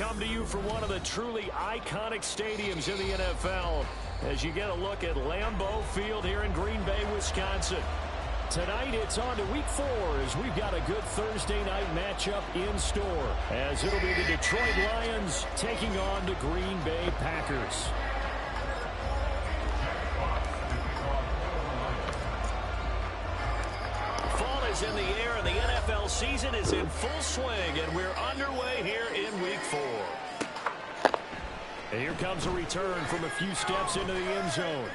come to you from one of the truly iconic stadiums in the NFL as you get a look at Lambeau Field here in Green Bay, Wisconsin. Tonight, it's on to Week 4 as we've got a good Thursday night matchup in store, as it'll be the Detroit Lions taking on the Green Bay Packers. Fall is in the air, and the NFL season is in full swing, and we're underway here in Week 4. And here comes a return from a few steps into the end zone.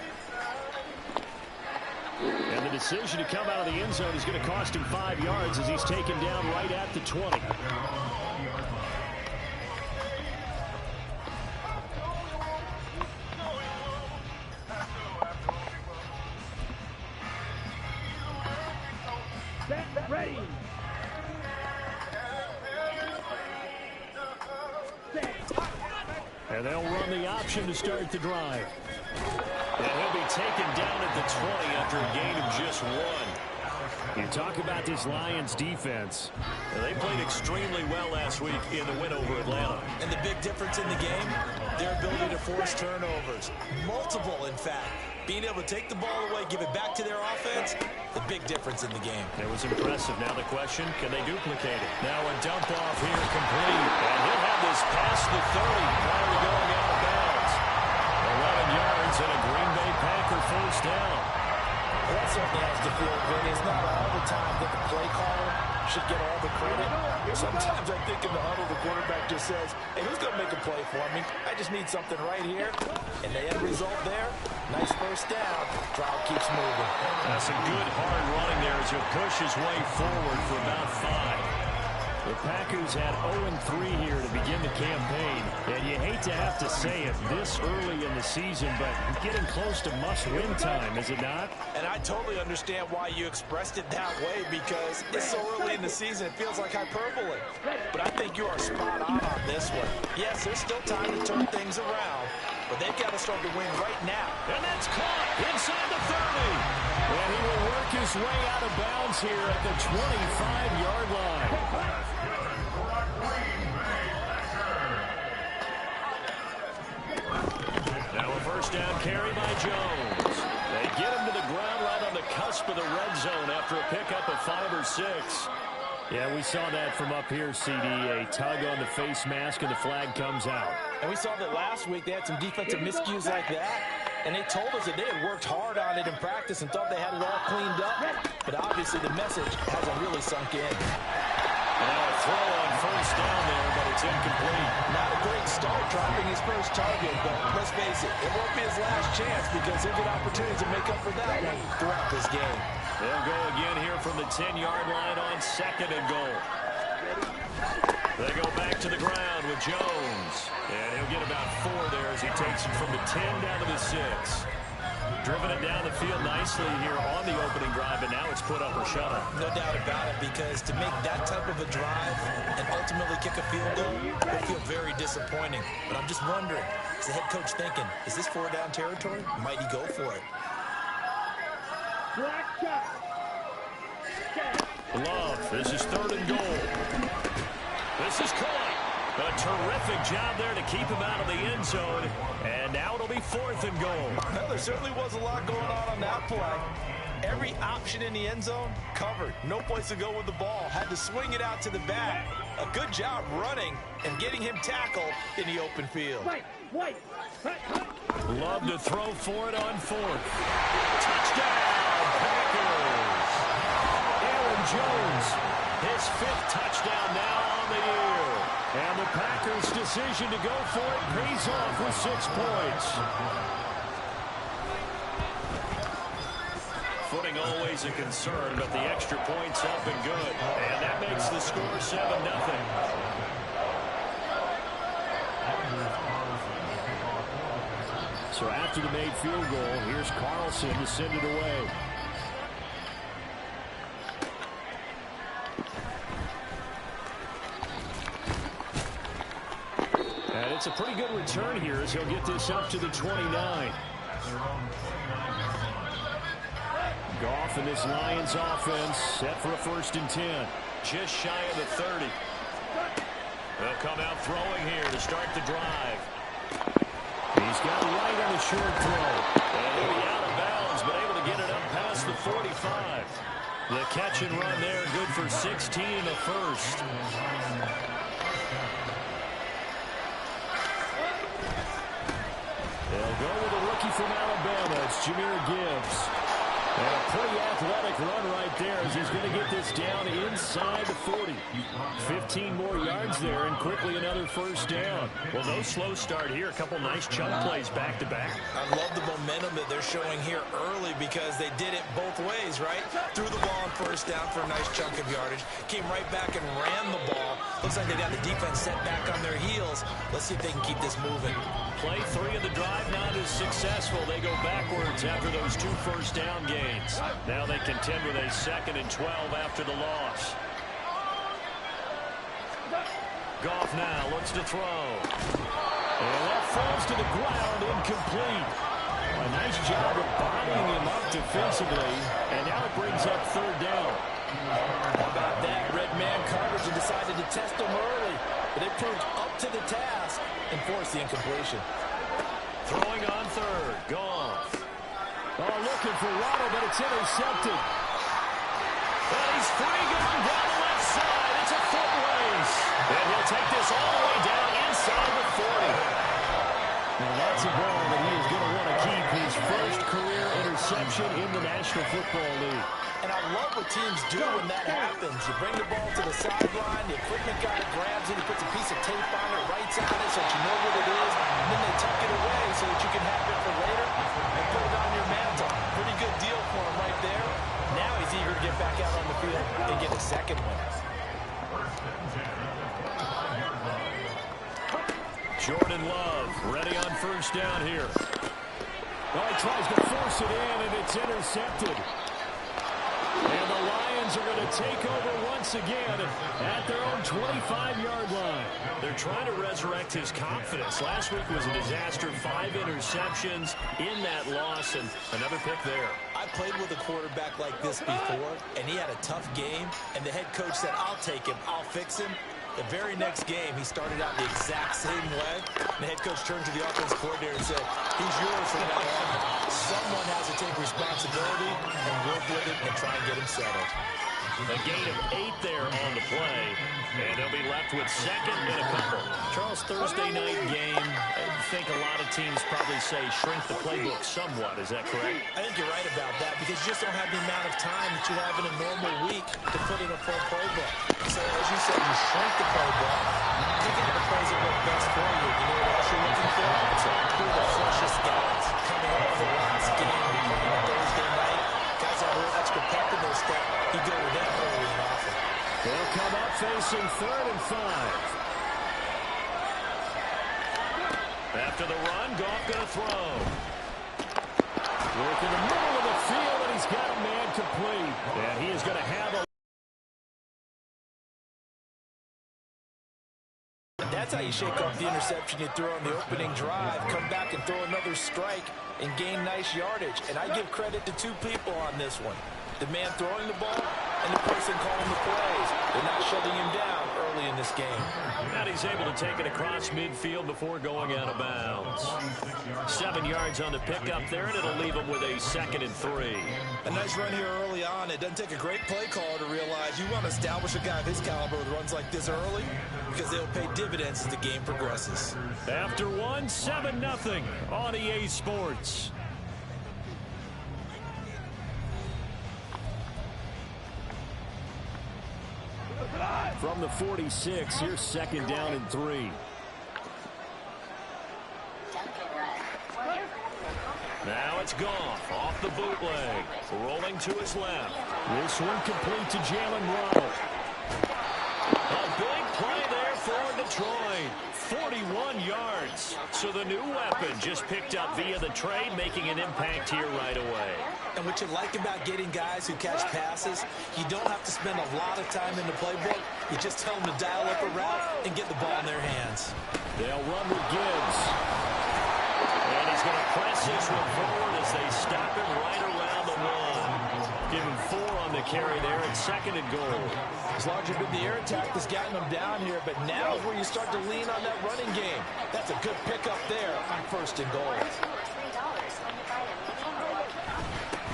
And the decision to come out of the end zone is going to cost him 5 yards as he's taken down right at the 20. Set, ready. And they'll run the option to start the drive. And he'll be taken down at the 20 after a gain of just 1. You talk about this Lions defense. They played extremely well last week in the win over Atlanta. And the big difference in the game, their ability to force turnovers. Multiple, in fact. Being able to take the ball away, give it back to their offense, the big difference in the game. It was impressive. Now the question, can they duplicate it? Now a dump off here complete. And he'll have this past the 30 prior to going out of bounds. 11 yards and a Green Bay Packer first down. Well, that certainly has to feel, Vinny. It's not all the time that the play caller should get all the credit. Sometimes I think in the huddle, the quarterback just says, hey, who's going to make a play for me? I just need something right here. And the end result there, nice first down. Drive keeps moving. That's a good hard running there as he'll push his way forward for about 5. The Packers had 0-3 here to begin the campaign. And you hate to have to say it this early in the season, but getting close to must-win time, is it not? And I totally understand why you expressed it that way, because it's so early in the season, it feels like hyperbole. But I think you are spot on this one. Yes, there's still time to turn things around, but they've got to start to win right now. And that's caught inside the 30. And he will work his way out of bounds here at the 25-yard line. Now a first down carry by Jones. They get him to the ground right on the cusp of the red zone after a pickup of 5 or 6. Yeah, we saw that from up here, CD. A tug on the face mask, and the flag comes out. And we saw that last week they had some defensive miscues like that. And they told us that they had worked hard on it in practice and thought they had it all cleaned up. But obviously the message hasn't really sunk in. Now a throw on first down there, but it's incomplete. Not a great start dropping his first target, but let's face it, it won't be his last chance because he'll get opportunities to make up for that one throughout this game. They'll go again here from the 10-yard line on 2nd and goal. They go back to the ground with Jones. And he'll get about 4 there as he takes it from the 10 down to the 6. Driven it down the field nicely here on the opening drive, and now it's put up or shut up. No doubt about it, because to make that type of a drive and ultimately kick a field goal will feel very disappointing. But I'm just wondering, is the head coach thinking, is this 4-down territory? Might he go for it? Love, this is 3rd and goal. This is caught. A terrific job there to keep him out of the end zone. And now it'll be 4th and goal. Well, there certainly was a lot going on that play. Every option in the end zone covered. No place to go with the ball. Had to swing it out to the back. A good job running and getting him tackled in the open field. Love to throw for it on 4th. Touchdown, Packers. Aaron Jones, his 5th touchdown now on the year. And the Packers' decision to go for it pays off with 6 points. Footing always a concern, but the extra point's up and good. And that makes the score 7-0. So after the made field goal, here's Carlson to send it away. And it's a pretty good return here as he'll get this up to the 29. Goff and this Lions offense set for a 1st and 10. Just shy of the 30. They'll come out throwing here to start the drive. He's got right on the short throw. And he'll be out of bounds, but able to get it up past the 45. The catch and run there, good for 16 in the first. They'll go with a rookie from Alabama. It's Jahmyr Gibbs. And a pretty athletic run right there as he's going to get this down inside the 40. 15 more yards there and quickly another first down. Well, no slow start here. A couple nice chunk plays back-to-back. I love the momentum that they're showing here early because they did it both ways, right? Threw the ball on first down for a nice chunk of yardage. Came right back and ran the ball. Looks like they got the defense set back on their heels. Let's see if they can keep this moving. Play 3 of the drive not as successful. They go backwards after those 2 first down gains. Now they contend with a 2nd and 12 after the loss. Goff now looks to throw. And that falls to the ground, incomplete. A nice job of bottling him up defensively. And now it brings up 3rd down. How about that? Red man coverage and decided to test him early. But it proved up to the task and forced the incompletion. Throwing on 3rd. Goff. Oh, looking for Waddle, but it's intercepted. And he's free going down the left side. It's a foot race. And he'll take this all the way down inside the 40. Now that's a ball that he is going to want to keep. His first career interception in the National Football League. And I love what teams do when that happens. You bring the ball to the sideline, the equipment guy grabs it, he puts a piece of tape on it, writes on it so that you know what it is, and then they tuck it away so that you can have it for later and put it on your mantle. Pretty good deal for him right there. Now he's eager to get back out on the field and get a second one. Jordan Love ready on first down here. Well, he tries to force it in, and it's intercepted. And the Lions are going to take over once again at their own 25-yard line. They're trying to resurrect his confidence. Last week was a disaster. 5 interceptions in that loss, and another pick there. I played with a quarterback like this before, and he had a tough game, and the head coach said, I'll take him, I'll fix him. The very next game, he started out the exact same way. The head coach turned to the offensive coordinator and said, he's yours from now on. Someone has to take responsibility and work with it and try and get him settled. A gain of 8 there on the play, and they'll be left with 2nd and a couple. Charles, Thursday night game, I think a lot of teams probably say shrink the playbook somewhat. Is that correct? I think you're right about that because you just don't have the amount of time that you have in a normal week to put in a full playbook. So as you said, you shrink the playbook. You get the plays that work best for you. You know what else you're looking for? So who are the freshest guys coming off the last game on Thursday night? Guys that have a little extra pep in their step. You go with them early and often. They'll come up facing 3rd and 5. After the run, Goff going to throw. Work in the middle of the field, and he's got a man complete. And he is going to have a... That's how you shake off the interception you threw on the opening drive. Come back and throw another strike and gain nice yardage. And I give credit to 2 people on this one. The man throwing the ball and the person calling the plays. They're not shutting him down early in this game. And he's able to take it across midfield before going out of bounds. 7 yards on the pickup there, and it'll leave him with a 2nd and 3. A nice run here early on. It doesn't take a great play caller to realize you want to establish a guy of his caliber with runs like this early because they'll pay dividends as the game progresses. After 1, 7-0 on EA Sports. From the 46, here's 2nd down and 3. Now it's Goff off the bootleg, rolling to his left. This one complete to Jalen Waddle. A big play there for Detroit. 41 yards. So the new weapon just picked up via the trade, making an impact here right away. And what you like about getting guys who catch passes, you don't have to spend a lot of time in the playbook. You just tell them to dial up a route and get the ball in their hands. They'll run with Gibbs. And he's going to press this one forward as they stop him right around the 1. give him 4 on the carry there. It's 2nd and goal. As large as the air attack that's gotten them down here, but now is where you start to lean on that running game. That's a good pickup there on 1st and goal.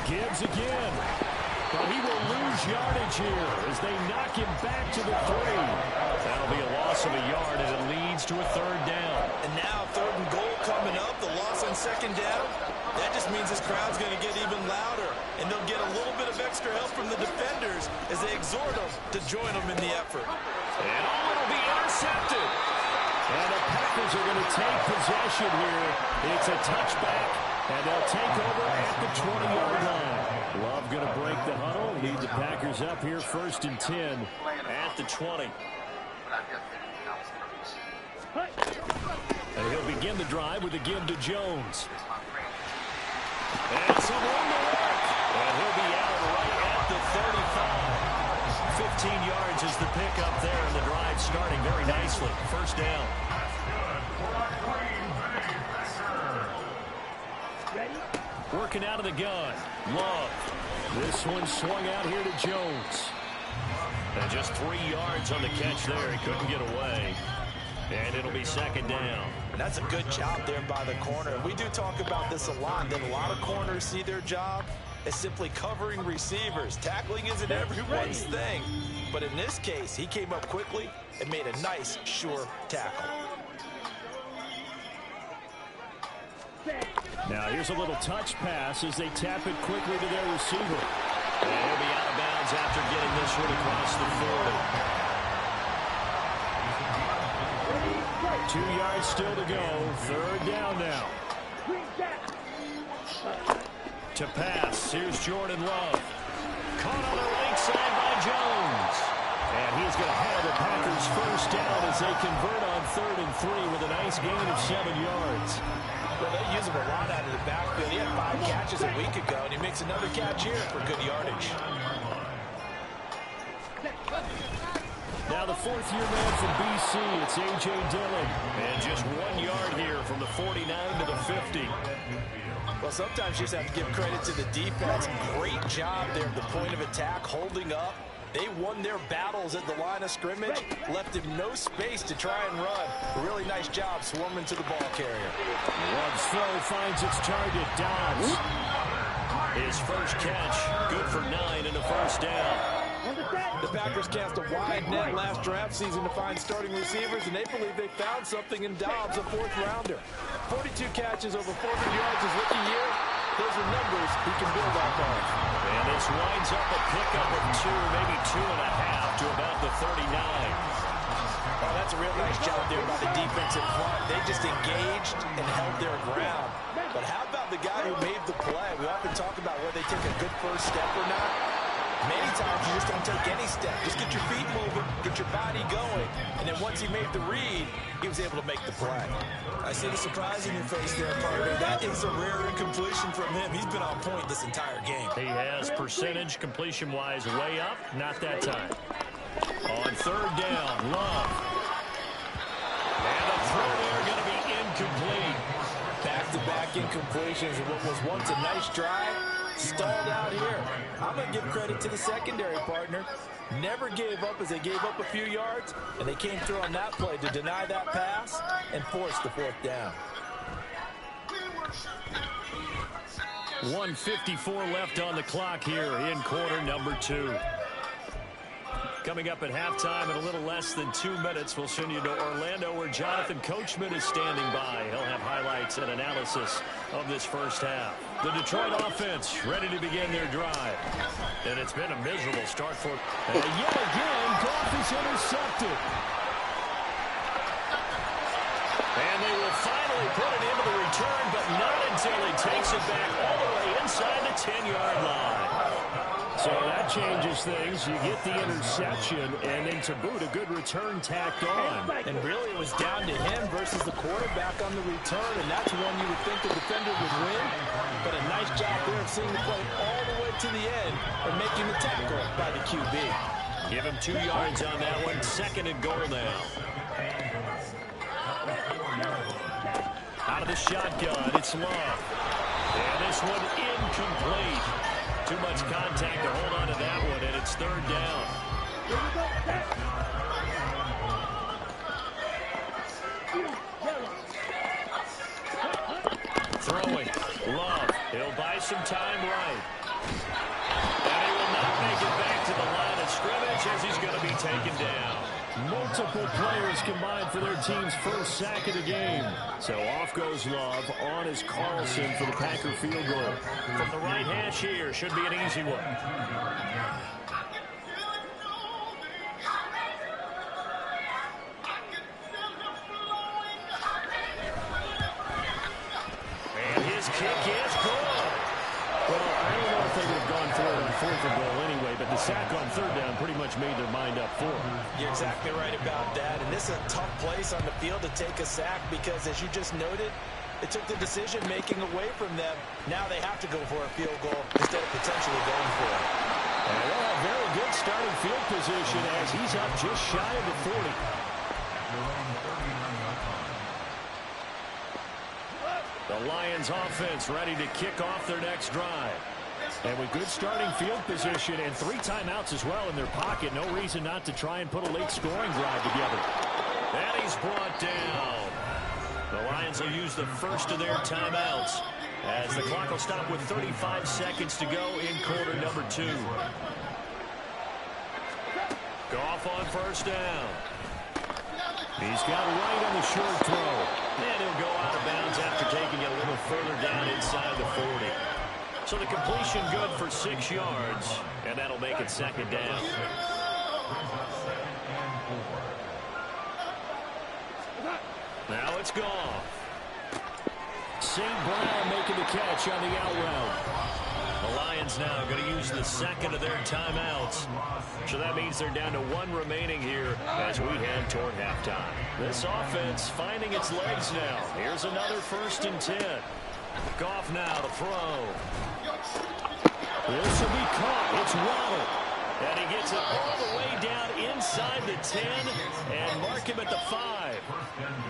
Gibbs again. But he will lose yardage here as they knock him back to the 3. That'll be a loss of a yard, and it leads to a 3rd down. And now 3rd and goal coming up. The loss on 2nd down. That just means this crowd's going to get even louder. And they'll get a little bit of extra help from the defenders as they exhort them to join them in the effort. And it'll be intercepted. And the Packers are going to take possession here. It's a touchback, and they'll take over at the 20-yard line. Love going to break the huddle, lead the Packers up here 1st and 10 at the 20. And he'll begin the drive with a give to Jones. And some room to work. And he'll be out right at the 35. 15 yards is the pickup there, and the drive starting very nicely. 1st down. Working out of the gun. Love. This one swung out here to Jones. And just 3 yards on the catch there. He couldn't get away. And it'll be 2nd down. And that's a good job there by the corner. We do talk about this a lot, that a lot of corners see their job as simply covering receivers. Tackling isn't everyone's thing. But in this case, he came up quickly and made a nice, sure tackle. Now here's a little touch pass as they tap it quickly to their receiver. And he'll be out of bounds after getting this one across the 40. 2 yards still to go. 3rd down now. To pass. Here's Jordan Love. Caught on the right side by Jones. And he's going to have the Packers 1st down as they convert on 3rd and 3 with a nice gain of 7 yards. Well, they use him a lot out of the backfield. He had 5 catches a week ago, and he makes another catch here for good yardage. Now the 4th-year man from BC, it's A.J. Dillon. And just 1 yard here from the 49 to the 50. Well, sometimes you just have to give credit to the defense. Great job there at the point of attack, holding up. They won their battles at the line of scrimmage, left him no space to try and run. A really nice job swarming to the ball carrier. Love's throw finds its target, Dobbs. His first catch, good for 9 and a 1st down. The Packers cast a wide net last draft season to find starting receivers, and they believe they found something in Dobbs, a 4th rounder. 42 catches, over 400 yards his rookie year. Those are numbers he can build off of. And this winds up a pickup of 2, maybe 2.5 to about the 39. Oh, that's a real nice job there by the defensive front. They just engaged and held their ground. But how about the guy who made the play? We often talk about whether they take a good first step or not. Many times you just don't take any step. Just get your feet moving, get your body going. And then once he made the read, he was able to make the play. I see the surprise in your face there, partner. That is a rare incompletion from him. He's been on point this entire game. He has percentage completion-wise way up. Not that time. On 3rd down, Love. And the throw there going to be incomplete. Back-to-back incompletions of what was once a nice drive. Stalled out here. I'm going to give credit to the secondary partner. Never gave up as they gave up a few yards, and they came through on that play to deny that pass and force the 4th down. 1:54 left on the clock here in quarter number 2. Coming up at halftime in a little less than 2 minutes, we'll send you to Orlando where Jonathan Coachman is standing by. He'll have highlights and analysis of this first half. The Detroit offense ready to begin their drive. And it's been a miserable start for... And yet again, Goff is intercepted. And they will finally put it into the return, but not until he takes it back all the way inside the 10-yard line. So that changes things. You get the interception, and then to boot, a good return tacked on. And really, it was down to him versus the quarterback on the return, and that's one you would think the defender would win. But a nice job there of seeing the play all the way to the end and making the tackle by the QB. Give him 2 yards on that one. 2nd and goal now. Out of the shotgun, it's Love. And this one incomplete. Too much contact to hold on to that one, and it's third down. Throwing. Love. He'll buy some time right. And he will not make it back to the line of scrimmage as he's going to be taken down. Multiple players combined for their team's first sack of the game. So off goes Love. On is Carlson for the Packer field goal. From the right hash here, should be an easy one. And his kick is good. Well, I don't know if they would have gone for it on fourth and goal anyway, but the sack on third down pretty much made their mind up for it. You're exactly right about that. And this is a tough place on the field to take a sack because, as you just noted, it took the decision-making away from them. Now they have to go for a field goal instead of potentially going for it. And they'll have very good starting field position as he's up just shy of the 40. The Lions offense ready to kick off their next drive. And with good starting field position and 3 timeouts as well in their pocket, no reason not to try and put a late scoring drive together. And he's brought down. The Lions will use the first of their timeouts as the clock will stop with 35 seconds to go in quarter number 2. Goff on first down. He's got right on the short throw. And he'll go out of bounds after taking it a little further down inside the 40. So the completion good for 6 yards, and that'll make it second down. Now it's Goff. St. Brown making the catch on the out route. The Lions now going to use the second of their timeouts. So that means they're down to 1 remaining here as we head toward halftime. This offense finding its legs now. Here's another 1st and 10. Goff now to throw. This will be caught. It's Waddle. And he gets it all the way down inside the 10 and mark him at the 5.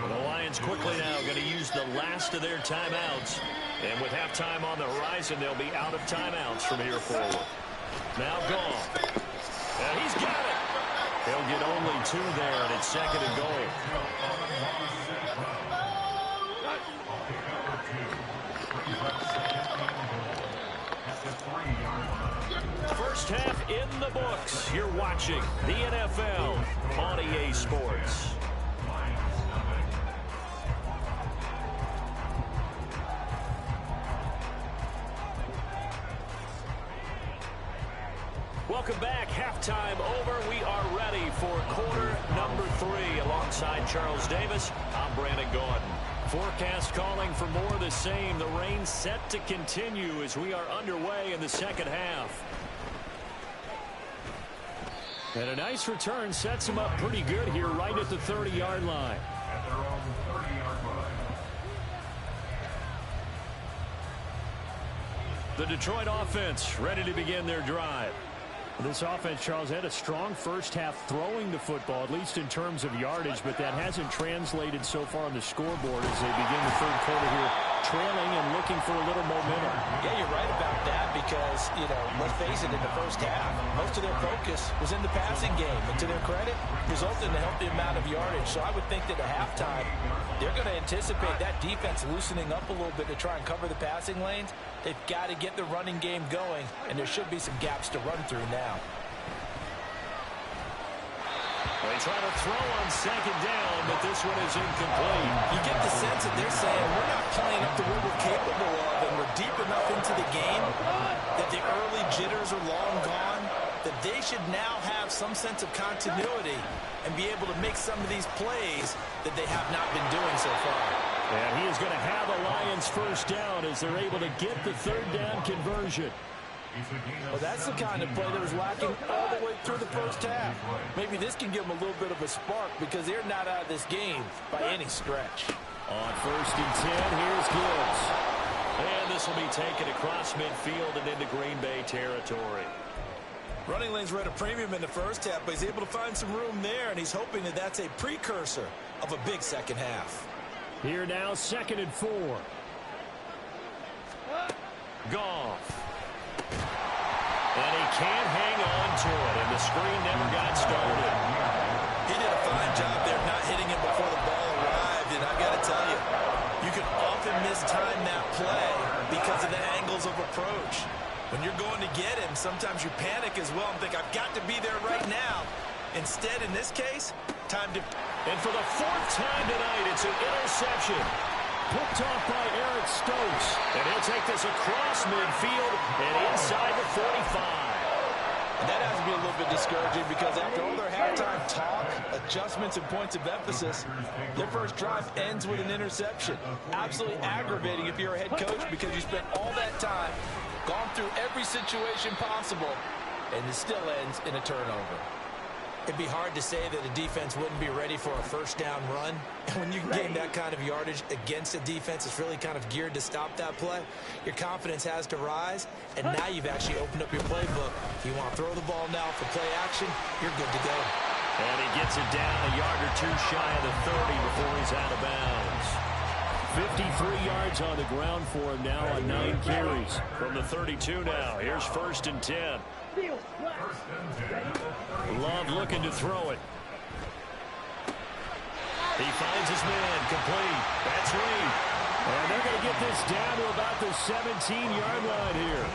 The Lions quickly now going to use the last of their timeouts. And with halftime on the horizon, they'll be out of timeouts from here forward. Now Goff. And he's got it. He'll get only 2 there, and it's second and goal. First half in the books. You're watching the NFL on EA Sports. Welcome back. Halftime over. We are ready for quarter number 3. Alongside Charles Davis, I'm Brandon Gordon. Forecast calling for more of the same. The rain set to continue as we are underway in the second half. And a nice return sets him up pretty good here right at the 30-yard line. The Detroit offense ready to begin their drive. This offense, Charles, had a strong first half throwing the football, at least in terms of yardage, but that hasn't translated so far on the scoreboard as they begin the third quarter here, trailing and looking for a little momentum. Yeah, you're right about that because, let's face it, in the first half, most of their focus was in the passing game. And to their credit, resulted in a healthy amount of yardage. So I would think that at halftime, they're going to anticipate that defense loosening up a little bit to try and cover the passing lanes. They've got to get the running game going, and there should be some gaps to run through now. They try to throw on second down, but this one is incomplete. You get the sense that they're saying we're not playing up to what we're capable of, and we're deep enough into the game that the early jitters are long gone, that they should now have some sense of continuity and be able to make some of these plays that they have not been doing so far. And he is going to have a Lions first down as they're able to get the third down conversion. Well, that's the kind of play that was lacking all the way through the first half. Maybe this can give them a little bit of a spark because they're not out of this game by any stretch. On 1st and 10, here's Gibbs. And this will be taken across midfield and into Green Bay territory. Running lanes were at a premium in the first half, but he's able to find some room there, and he's hoping that that's a precursor of a big second half. Here now, 2nd and 4. Goff. And he can't hang on to it, and the screen never got started. He did a fine job there not hitting it before the ball arrived, and I've got to tell you, you can often mistime that play because of the angles of approach. When you're going to get him, sometimes you panic as well and think, I've got to be there right now. Instead, in this case, time to... And for the fourth time tonight, it's an interception. Picked off by Eric Stokes. And he'll take this across midfield and inside the 45. And that has to be a little bit discouraging because after all their halftime talk, adjustments, and points of emphasis, their first drive ends with an interception. Absolutely aggravating if you're a head coach because you spent all that time, gone through every situation possible, and it still ends in a turnover. It'd be hard to say that a defense wouldn't be ready for a first down run. And when you can gain that kind of yardage against a defense that's really kind of geared to stop that play, your confidence has to rise. And now you've actually opened up your playbook. If you want to throw the ball now for play action, you're good to go. And he gets it down a yard or two shy of the 30 before he's out of bounds. 53 yards on the ground for him now on 9 carries. From the 32 now, here's 1st and 10. Love looking to throw it. He finds his man, complete. That's Reed. And they're going to get this down to about the 17-yard line here.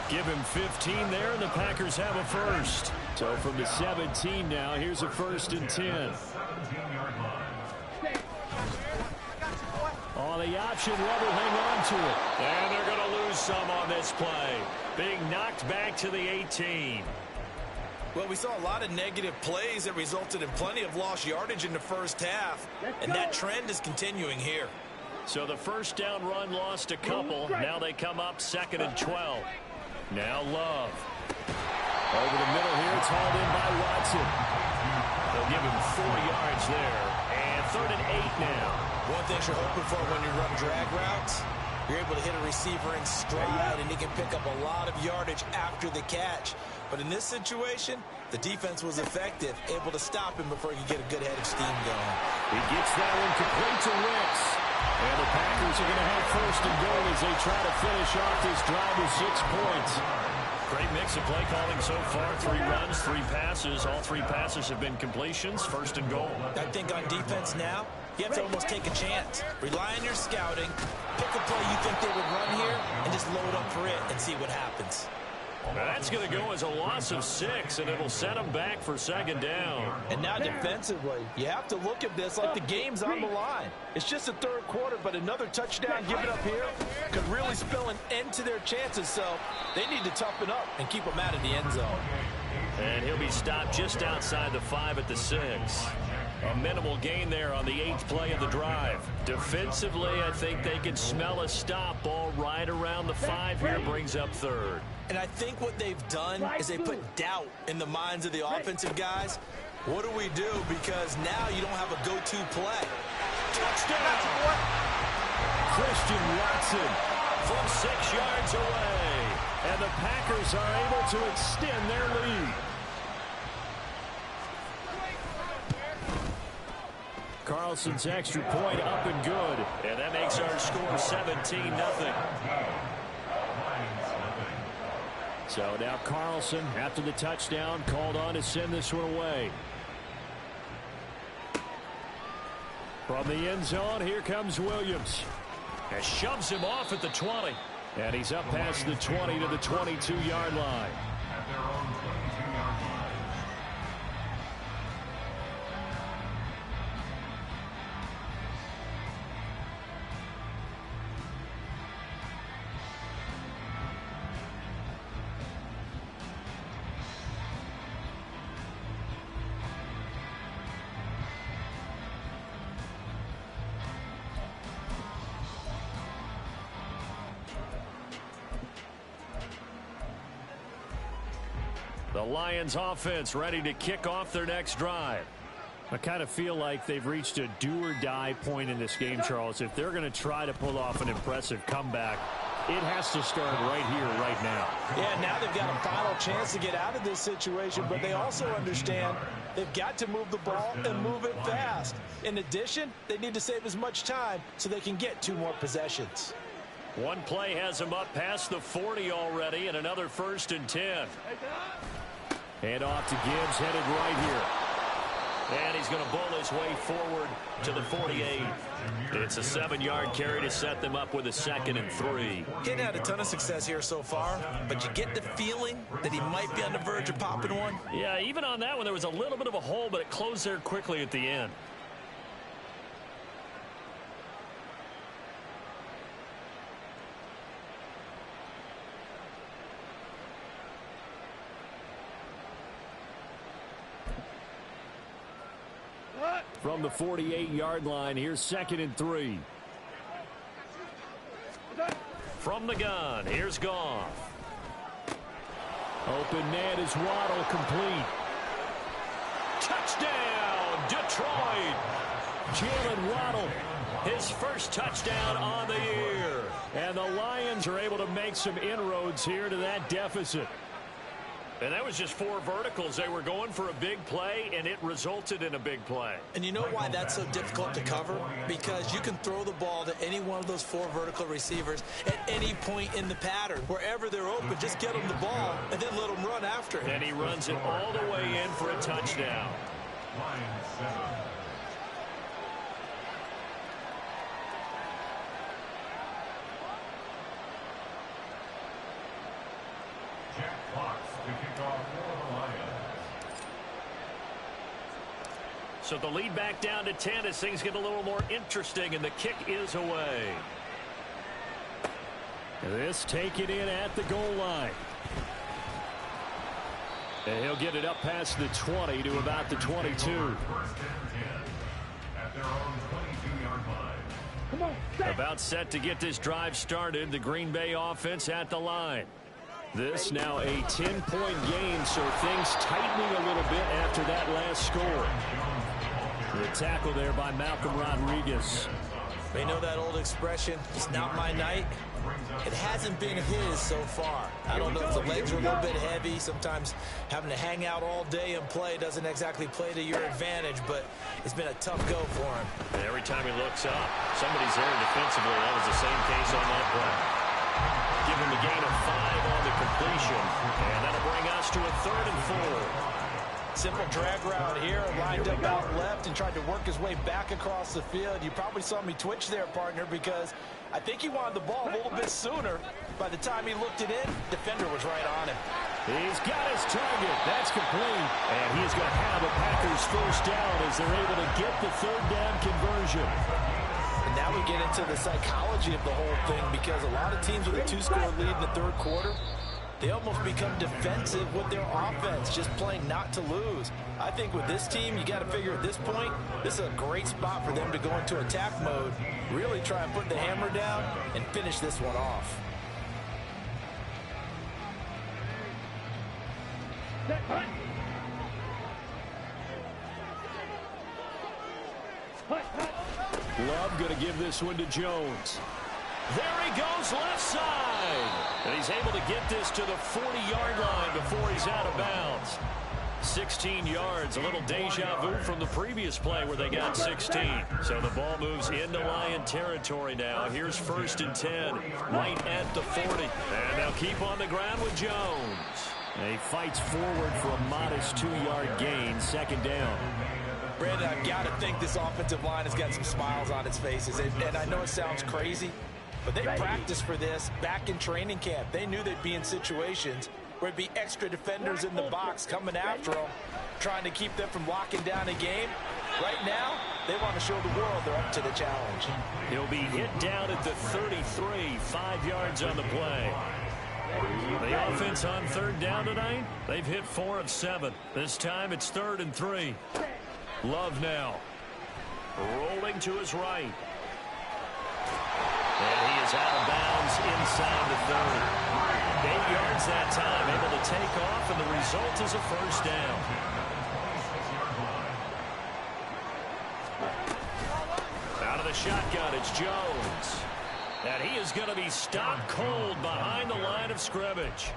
Give him 15 there, and the Packers have a first. So from the 17 now, here's a 1st and 10. On the option, Love will hang on to it. And they're going to lose some on this play. Being knocked back to the 18. Well, we saw a lot of negative plays that resulted in plenty of lost yardage in the first half. And that trend is continuing here. So the first down run lost a couple. Now they come up 2nd and 12. Now Love. Over the middle here, it's hauled in by Watson. They'll give him 4 yards there. And 3rd and 8 now. One thing you're hoping for when you run drag routes, you're able to hit a receiver in stride, and he can pick up a lot of yardage after the catch. But in this situation, the defense was effective, able to stop him before he could get a good head of steam going. He gets that one complete to Wicks. And the Packers are going to have 1st and goal as they try to finish off this drive with 6 points. Great mix of play calling so far. 3 runs, 3 passes. All 3 passes have been completions. 1st and goal. I think on defense now, you have to almost take a chance. Rely on your scouting. Pick a play you think they would run here and just load up for it and see what happens. Now that's going to go as a loss of 6, and it'll set them back for 2nd down. And now defensively, you have to look at this like the game's on the line. It's just the 3rd quarter, but another touchdown given up here could really spell an end to their chances. So they need to toughen up and keep them out of the end zone. And he'll be stopped just outside the 5 at the 6. A minimal gain there on the 8th play of the drive. Defensively, I think they can smell a stop. Ball right around the 5 here, brings up 3rd. And I think what they've done is they put doubt in the minds of the offensive guys. What do we do? Because now you don't have a go-to play. Touchdown! Christian Watson from 6 yards away. And the Packers are able to extend their lead. Carlson's extra point up and good. And that makes our score 17-0. So now Carlson, after the touchdown, called on to send this one away. From the end zone, here comes Williams. And shoves him off at the 20. And he's up past the 20 to the 22-yard line. The Lions offense ready to kick off their next drive. I kind of feel like they've reached a do-or-die point in this game, Charles. If they're going to try to pull off an impressive comeback, it has to start right here, right now. Yeah, now they've got a final chance to get out of this situation, but they also understand they've got to move the ball and move it fast. In addition, they need to save as much time so they can get 2 more possessions. One play has him up past the 40 already, and another 1st and 10. And off to Gibbs, headed right here. And he's going to bull his way forward to the 48. It's a 7-yard carry to set them up with a 2nd and 3. He hadn't had a ton of success here so far, but you get the feeling that he might be on the verge of popping one. Yeah, even on that one, there was a little bit of a hole, but it closed there quickly at the end. From the 48-yard line, here's 2nd and 3. From the gun, here's Goff. Open man is Waddle, complete. Touchdown, Detroit! Jalen Waddle. His first touchdown on the year. And the Lions are able to make some inroads here to that deficit. And that was just 4 verticals. They were going for a big play, and it resulted in a big play. And you know why that's so difficult to cover? Because you can throw the ball to any one of those 4 vertical receivers at any point in the pattern. Wherever they're open, just get them the ball and then let them run after it. And he runs it all the way in for a touchdown. So the lead back down to 10 as things get a little more interesting, and the kick is away. This taken in at the goal line. And he'll get it up past the 20 to about the 22. About set to get this drive started. The Green Bay offense at the line. This now a 10-point game, so things tightening a little bit after that last score. The tackle there by Malcolm Rodriguez. They know that old expression, it's not my night. It hasn't been his so far. I don't know if the legs are a little bit heavy. Sometimes having to hang out all day and play doesn't exactly play to your advantage, but it's been a tough go for him. And every time he looks up, somebody's there defensively. That was the same case on that play. Give him a gain of 5 on the completion. And that'll bring us to a 3rd and 4. Simple drag route here, lined up out left and tried to work his way back across the field. You probably saw me twitch there, partner, because I think he wanted the ball a little bit sooner. By the time he looked it in, defender was right on him. He's got his target. That's complete. And he's going to have a Packers first down as they're able to get the 3rd down conversion. And now we get into the psychology of the whole thing, because a lot of teams with a 2-score lead in the 3rd quarter, they almost become defensive with their offense, just playing not to lose. I think with this team, you got to figure at this point, this is a great spot for them to go into attack mode, really try and put the hammer down and finish this one off. Love going to give this one to Jones. There he goes left side. And he's able to get this to the 40-yard line before he's out of bounds. 16 yards, a little deja vu from the previous play where they got 16. So the ball moves into Lion territory now. Here's 1st and 10, right at the 40. And they'll keep on the ground with Jones. And he fights forward for a modest 2-yard gain, 2nd down. Brandon, I've got to think this offensive line has got some smiles on its faces. And I know it sounds crazy, but they practiced for this back in training camp. They knew they'd be in situations where it'd be extra defenders in the box coming after them, trying to keep them from locking down a game. Right now, they want to show the world they're up to the challenge. He'll be hit down at the 33, 5 yards on the play. The offense on 3rd down tonight, they've hit 4 of 7. This time it's 3rd and 3. Love now. Rolling to his right. And he is out of bounds inside the 30. 8 yards that time, able to take off, and the result is a 1st down. Out of the shotgun, it's Jones. And he is going to be stopped cold behind the line of scrimmage.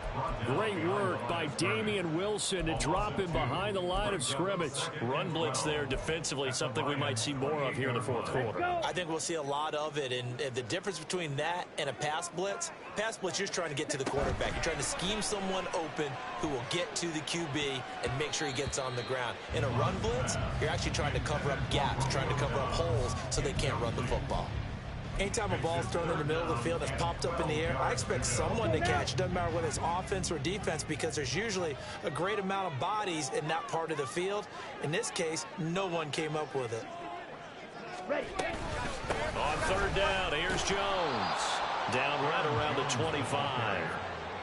Great work by Damian Wilson to drop him behind the line of scrimmage. Run blitz there defensively, something we might see more of here in the fourth quarter. I think we'll see a lot of it, and the difference between that and a pass blitz, you're just trying to get to the quarterback. You're trying to scheme someone open who will get to the QB and make sure he gets on the ground. In a run blitz, you're actually trying to cover up gaps, trying to cover up holes so they can't run the football. Anytime a ball is thrown in the middle of the field that's popped up in the air, I expect someone to catch. It doesn't matter whether it's offense or defense, because there's usually a great amount of bodies in that part of the field. In this case, no one came up with it. On third down, here's Jones. Down right around the 25.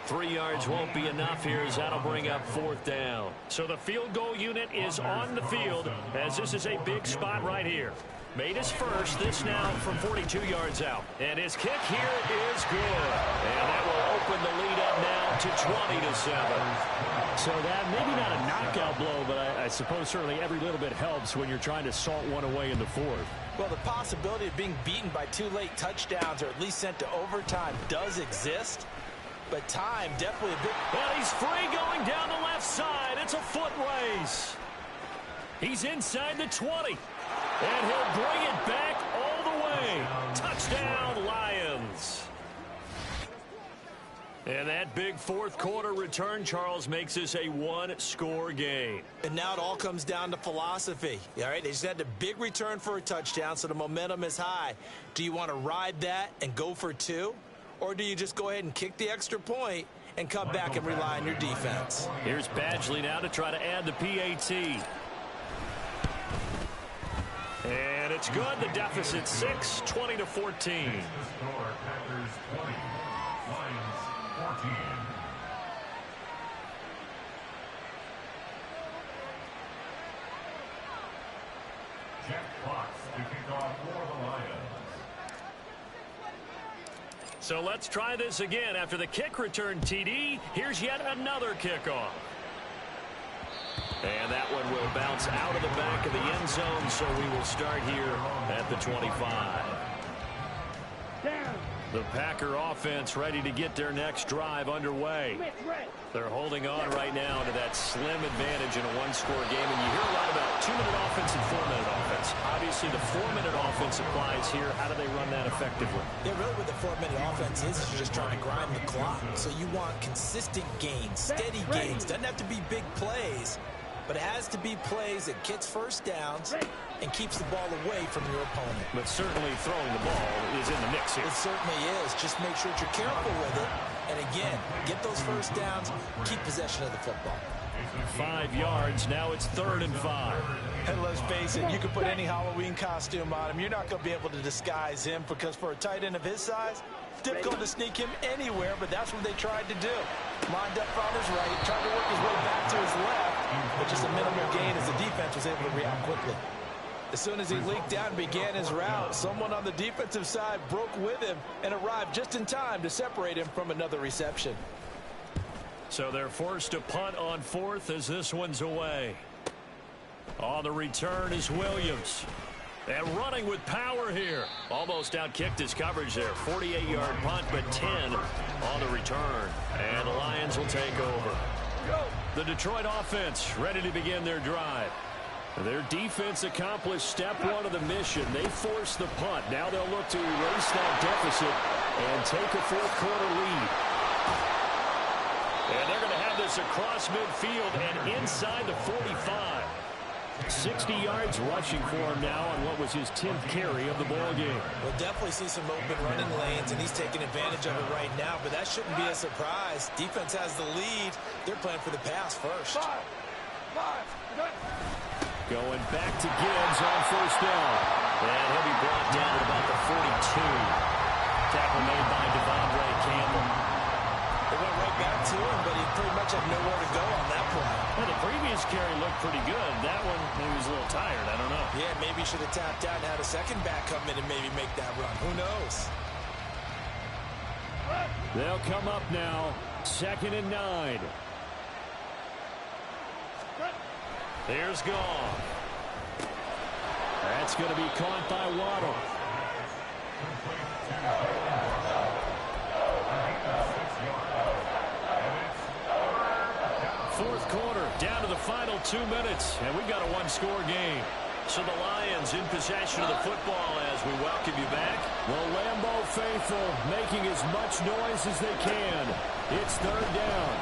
3 yards won't be enough here as that'll bring up fourth down. So the field goal unit is on the field as this is a big spot right here. Made his first, this now from 42 yards out. And his kick here is good. And that will open the lead up now to 20-7. So that maybe not a knockout blow, but I suppose certainly every little bit helps when you're trying to salt one away in the fourth. Well, the possibility of being beaten by 2 late touchdowns or at least sent to overtime does exist. But time definitely a big... Well, he's free going down the left side. It's a foot race. He's inside the 20. And he'll bring it back all the way. Touchdown, Lions. And that big fourth quarter return, Charles, makes this a one-score game. And now it all comes down to philosophy. All right, they just had a big return for a touchdown, so the momentum is high. Do you want to ride that and go for 2? Or do you just go ahead and kick the extra point and come back and rely on your defense? Here's Badgley now to try to add the PAT. And it's good. The deficit 6, 20-14. So let's try this again. After the kick return TD, here's yet another kickoff. And that one will bounce out of the back of the end zone, so we will start here at the 25. The Packer offense ready to get their next drive underway. They're holding on right now to that slim advantage in a one-score game. And you hear a lot about 2-minute offense and 4-minute offense. Obviously, the 4-minute offense applies here. How do they run that effectively? Yeah, really what the 4-minute offense is you're just trying to grind the clock. So you want consistent gains, steady gains. Doesn't have to be big plays, but it has to be plays that gets first downs and keeps the ball away from your opponent. But certainly throwing the ball is in the mix here. It certainly is. Just make sure that you're careful with it. And again, get those first downs, keep possession of the football. 5 yards, now it's 3rd and 5. And let's face it, you can put any Halloween costume on him. You're not going to be able to disguise him, because for a tight end of his size, it's difficult to sneak him anywhere, but that's what they tried to do. Lined up on his right, tried to work his way back to his left, but just a minimal gain as the defense was able to react quickly. As soon as he leaked out and began his route, someone on the defensive side broke with him and arrived just in time to separate him from another reception. So they're forced to punt on 4th as this one's away. On the return is Williams. And running with power here. Almost outkicked his coverage there. 48-yard punt, but 10 on the return. And the Lions will take over. The Detroit offense ready to begin their drive. Their defense accomplished step 1 of the mission. They forced the punt. Now they'll look to erase that deficit and take a fourth quarter lead. And they're going to have this across midfield and inside the 45. 60 yards rushing for him now on what was his 10th carry of the ball game. We'll definitely see some open running lanes, and he's taking advantage of it right now, but that shouldn't be a surprise. Defense has the lead. They're playing for the pass first. Going back to Gibbs on first down. And he'll be brought down at about the 42. Tackle made by Devondre Campbell. They went right back to him, but he pretty much had nowhere to go on that play. Well, the previous carry looked pretty good. That one, maybe he was a little tired. I don't know. Yeah, maybe he should have tapped out and had a second back come in and maybe make that run. Who knows? They'll come up now. 2nd and 9. There's Goff. That's going to be caught by Waddle. quarter, down to the final 2 minutes, and we've got a one-score game. So the Lions in possession of the football as we welcome you back. Well, Lambeau faithful making as much noise as they can. It's third down.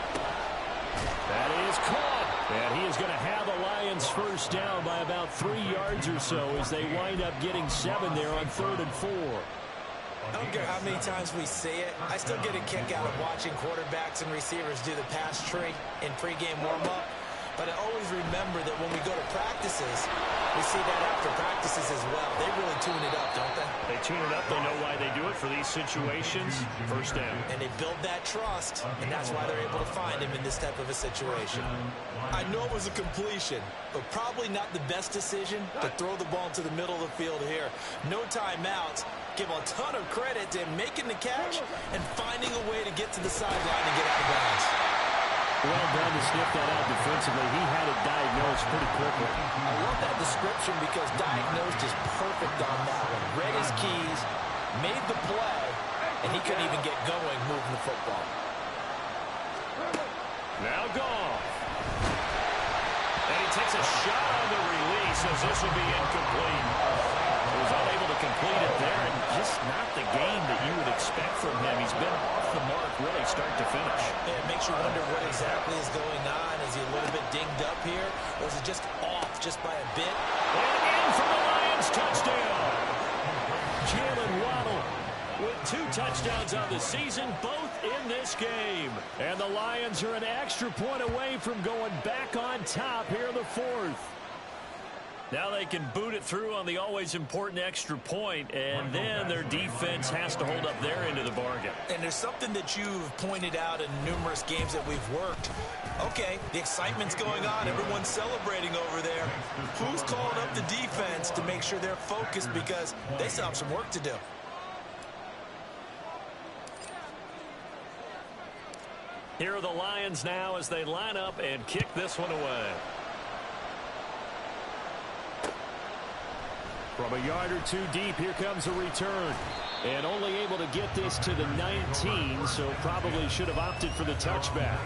That is caught. And he is going to have the Lions first down by about 3 yards or so as they wind up getting 7 there on 3rd and 4. I don't care how many times we see it. I still get a kick out of watching quarterbacks and receivers do the pass tree in pregame warm-up. But I always remember that when we go to practices, we see that after practices as well. They really tune it up, don't they? They tune it up. They know why they do it for these situations. First down. And they build that trust, and that's why they're able to find him in this type of a situation. I know it was a completion, but probably not the best decision to throw the ball into the middle of the field here. No timeouts. Give a ton of credit to him making the catch and finding a way to get to the sideline and get out of bounds. Well done to sniff that out defensively. He had it diagnosed pretty quickly. I love that description because diagnosed is perfect on that one. Read his keys, made the play, and he couldn't even get going moving the football. Now Goff. And he takes a shot on the release as this will be incomplete. He was unable to complete it there, and just not the game that you would expect from him. He's been off the mark really start to finish. Yeah, it makes you wonder what exactly is going on. Is he a little bit dinged up here, or is it just off just by a bit? And in for the Lions, touchdown. Jalen Waddle with 2 touchdowns on the season, both in this game. And the Lions are an extra point away from going back on top here in the 4th. Now they can boot it through on the always important extra point, and then their defense has to hold up their end of the bargain. And there's something that you've pointed out in numerous games that we've worked. Okay, the excitement's going on. Everyone's celebrating over there. Who's calling up the defense to make sure they're focused because they still have some work to do? Here are the Lions now as they line up and kick this one away. From a yard or 2 deep, here comes a return. And only able to get this to the 19, so probably should have opted for the touchback.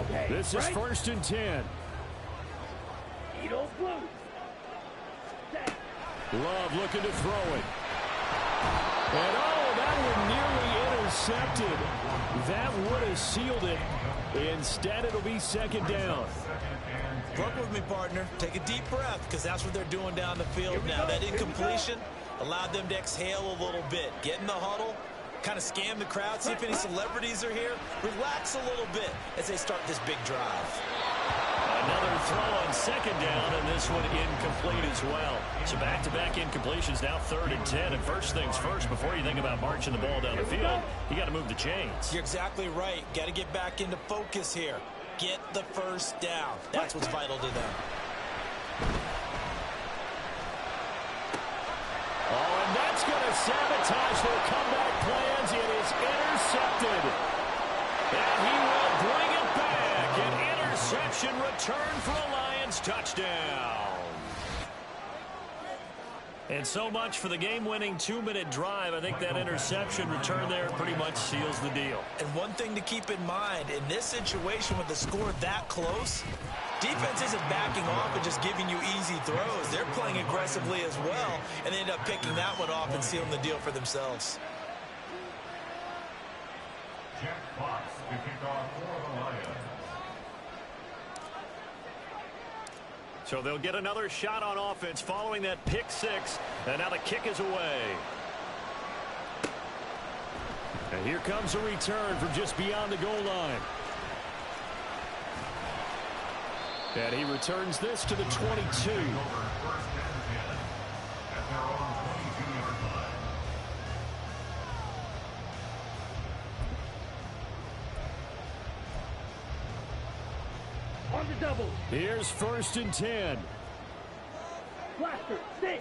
Okay, this is 1st and 10. Love looking to throw it. And that one nearly intercepted. That would have sealed it. Instead, it'll be 2nd down. Work with me, partner. Take a deep breath, because that's what they're doing down the field now. That incompletion allowed them to exhale a little bit. Get in the huddle, kind of scan the crowd, see if any celebrities are here. Relax a little bit as they start this big drive. Another throw on 2nd down, and this one incomplete as well. So back-to-back incompletions, now 3rd and 10. And first things first, before you think about marching the ball down the field, you got to move the chains. You're exactly right. Got to get back into focus here. Get the first down. That's what's vital to them. Oh, and that's going to sabotage their comeback plans. It is intercepted. And he will bring it back. An interception return for a Lions touchdown. And so much for the game-winning 2-minute drive. I think that interception return there pretty much seals the deal. And one thing to keep in mind, in this situation with the score that close, defense isn't backing off and just giving you easy throws. They're playing aggressively as well, and they end up picking that one off and sealing the deal for themselves. Jack Fox to kick off for the Lions. So they'll get another shot on offense following that pick 6. And now the kick is away. And here comes a return from just beyond the goal line. And he returns this to the 22. On the double. Here's 1st and 10. Blaster, stick.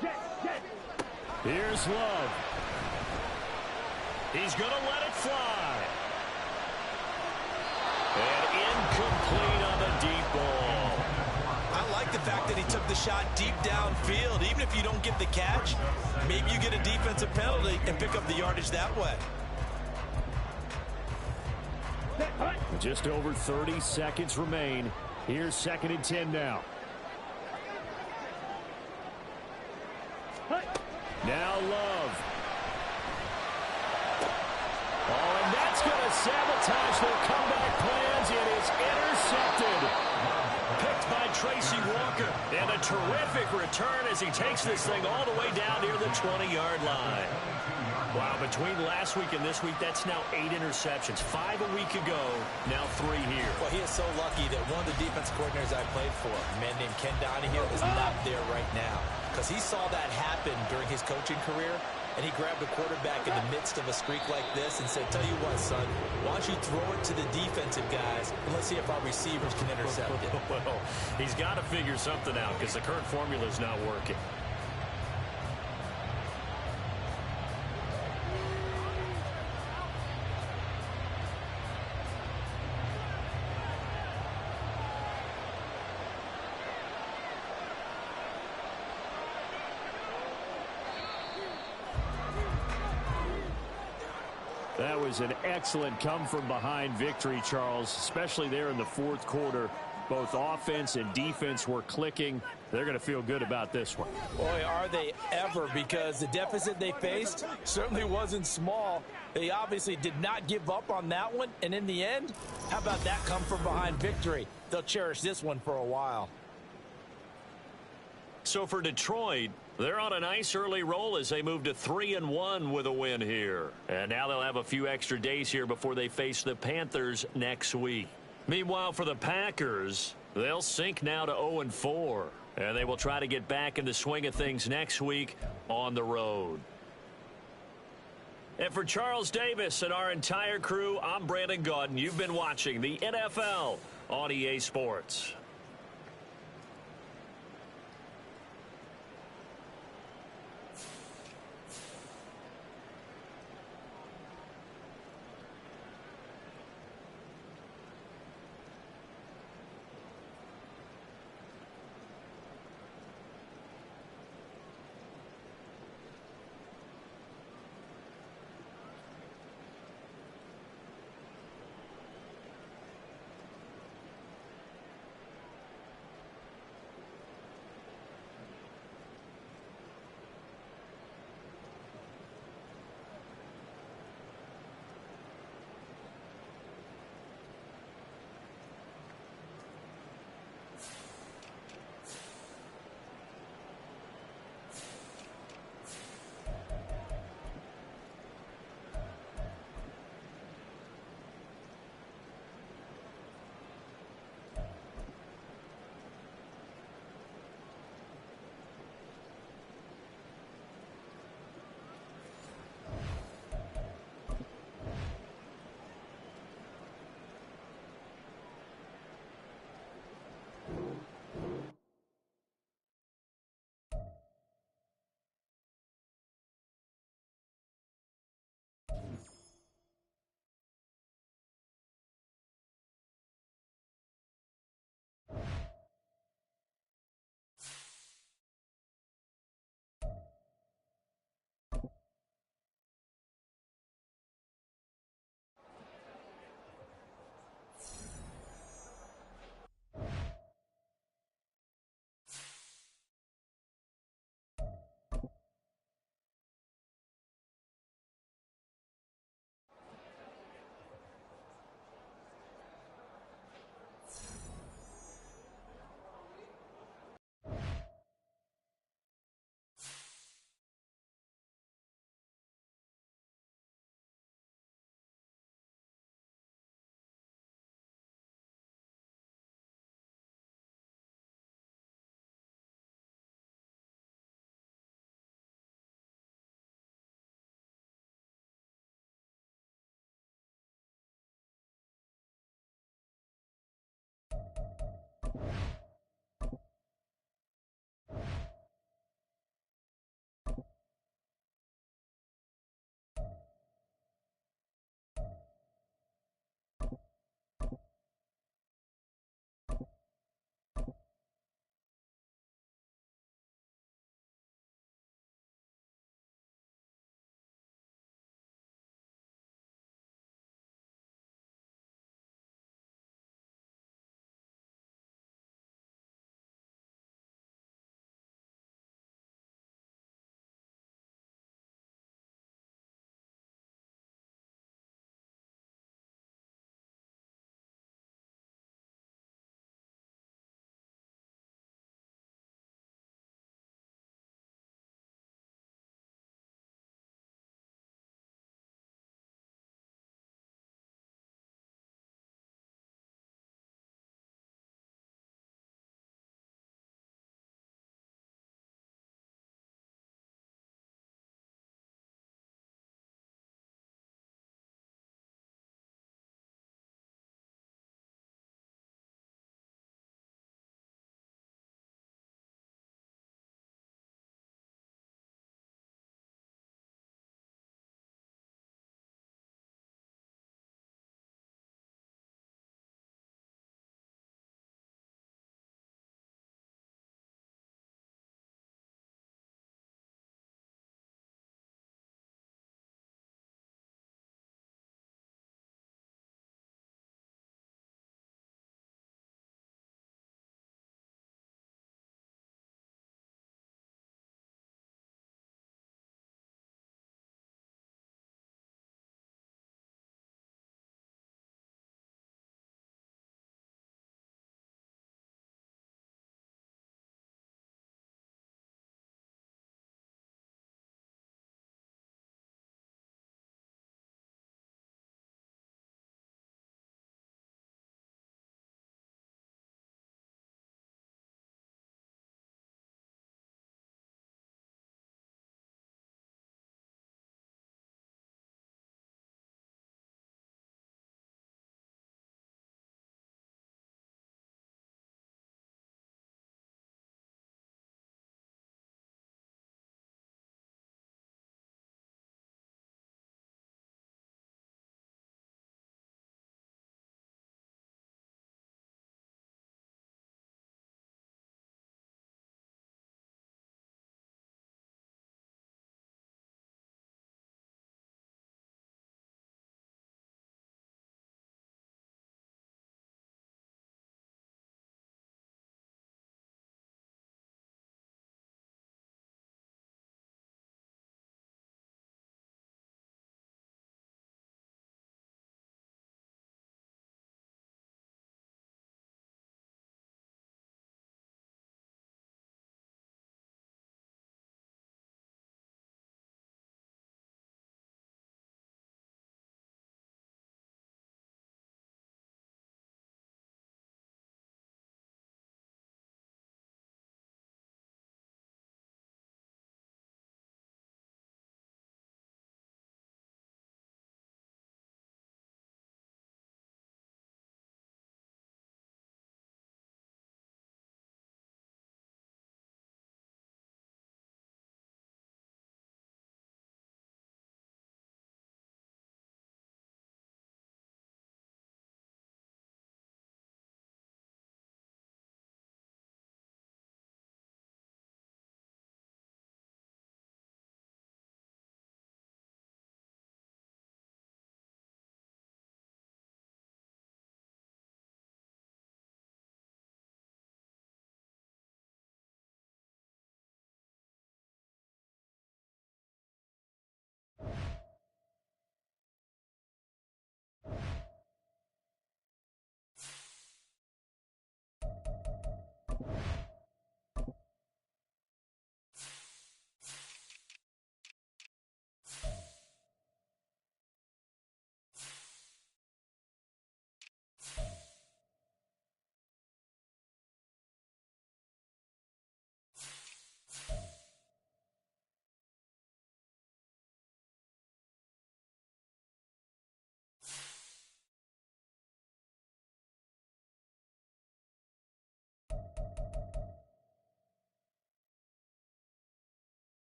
Jet. Here's Love. He's going to let it fly. And incomplete on the deep ball. I like the fact that he took the shot deep downfield. Even if you don't get the catch, maybe you get a defensive penalty and pick up the yardage that way. Just over 30 seconds remain. Here's 2nd and 10 now. Now Love. Oh, and that's going to sabotage their comeback plans. It is intercepted. Picked by Tracy Walker. And a terrific return as he takes this thing all the way down near the 20-yard line. Wow, between last week and this week, that's now 8 interceptions. 5 a week ago, now 3 here. Well, he is so lucky that one of the defense coordinators I played for, a man named Ken Donahue, is not there right now. Because he saw that happen during his coaching career, and he grabbed the quarterback in the midst of a streak like this and said, tell you what, son, why don't you throw it to the defensive guys, and let's see if our receivers can intercept it. Well, he's got to figure something out because the current formula is not working. That was an excellent come-from-behind victory, Charles, especially there in the 4th quarter. Both offense and defense were clicking. They're going to feel good about this one. Boy, are they ever, because the deficit they faced certainly wasn't small. They obviously did not give up on that one, and in the end, how about that come-from-behind victory? They'll cherish this one for a while. So for Detroit, they're on a nice early roll as they move to 3-1 with a win here. And now they'll have a few extra days here before they face the Panthers next week. Meanwhile, for the Packers, they'll sink now to 0-4. And they will try to get back in the swing of things next week on the road. And for Charles Davis and our entire crew, I'm Brandon Gaudin. You've been watching the NFL on EA Sports.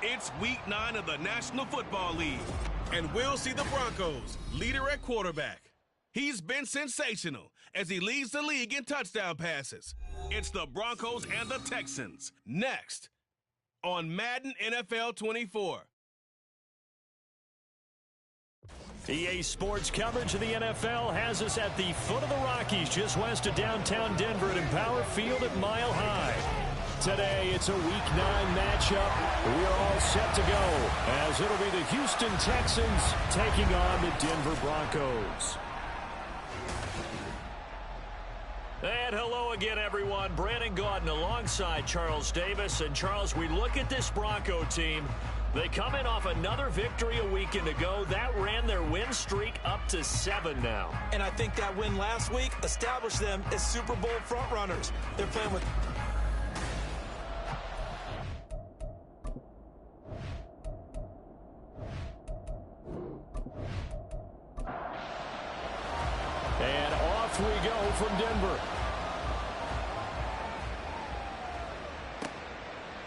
It's Week 9 of the National Football League, and we'll see the Broncos, leader at quarterback. He's been sensational as he leads the league in touchdown passes. It's the Broncos and the Texans, next on Madden NFL 24. EA Sports coverage of the NFL has us at the foot of the Rockies, just west of downtown Denver at Empower Field at Mile High. Today, it's a Week 9 matchup. We are all set to go, as it'll be the Houston Texans taking on the Denver Broncos. And hello again, everyone. Brandon Gaudin alongside Charles Davis. And, Charles, we look at this Bronco team. They come in off another victory a weekend ago. That ran their win streak up to 7 now. And I think that win last week established them as Super Bowl frontrunners. They're playing with... And off we go from Denver.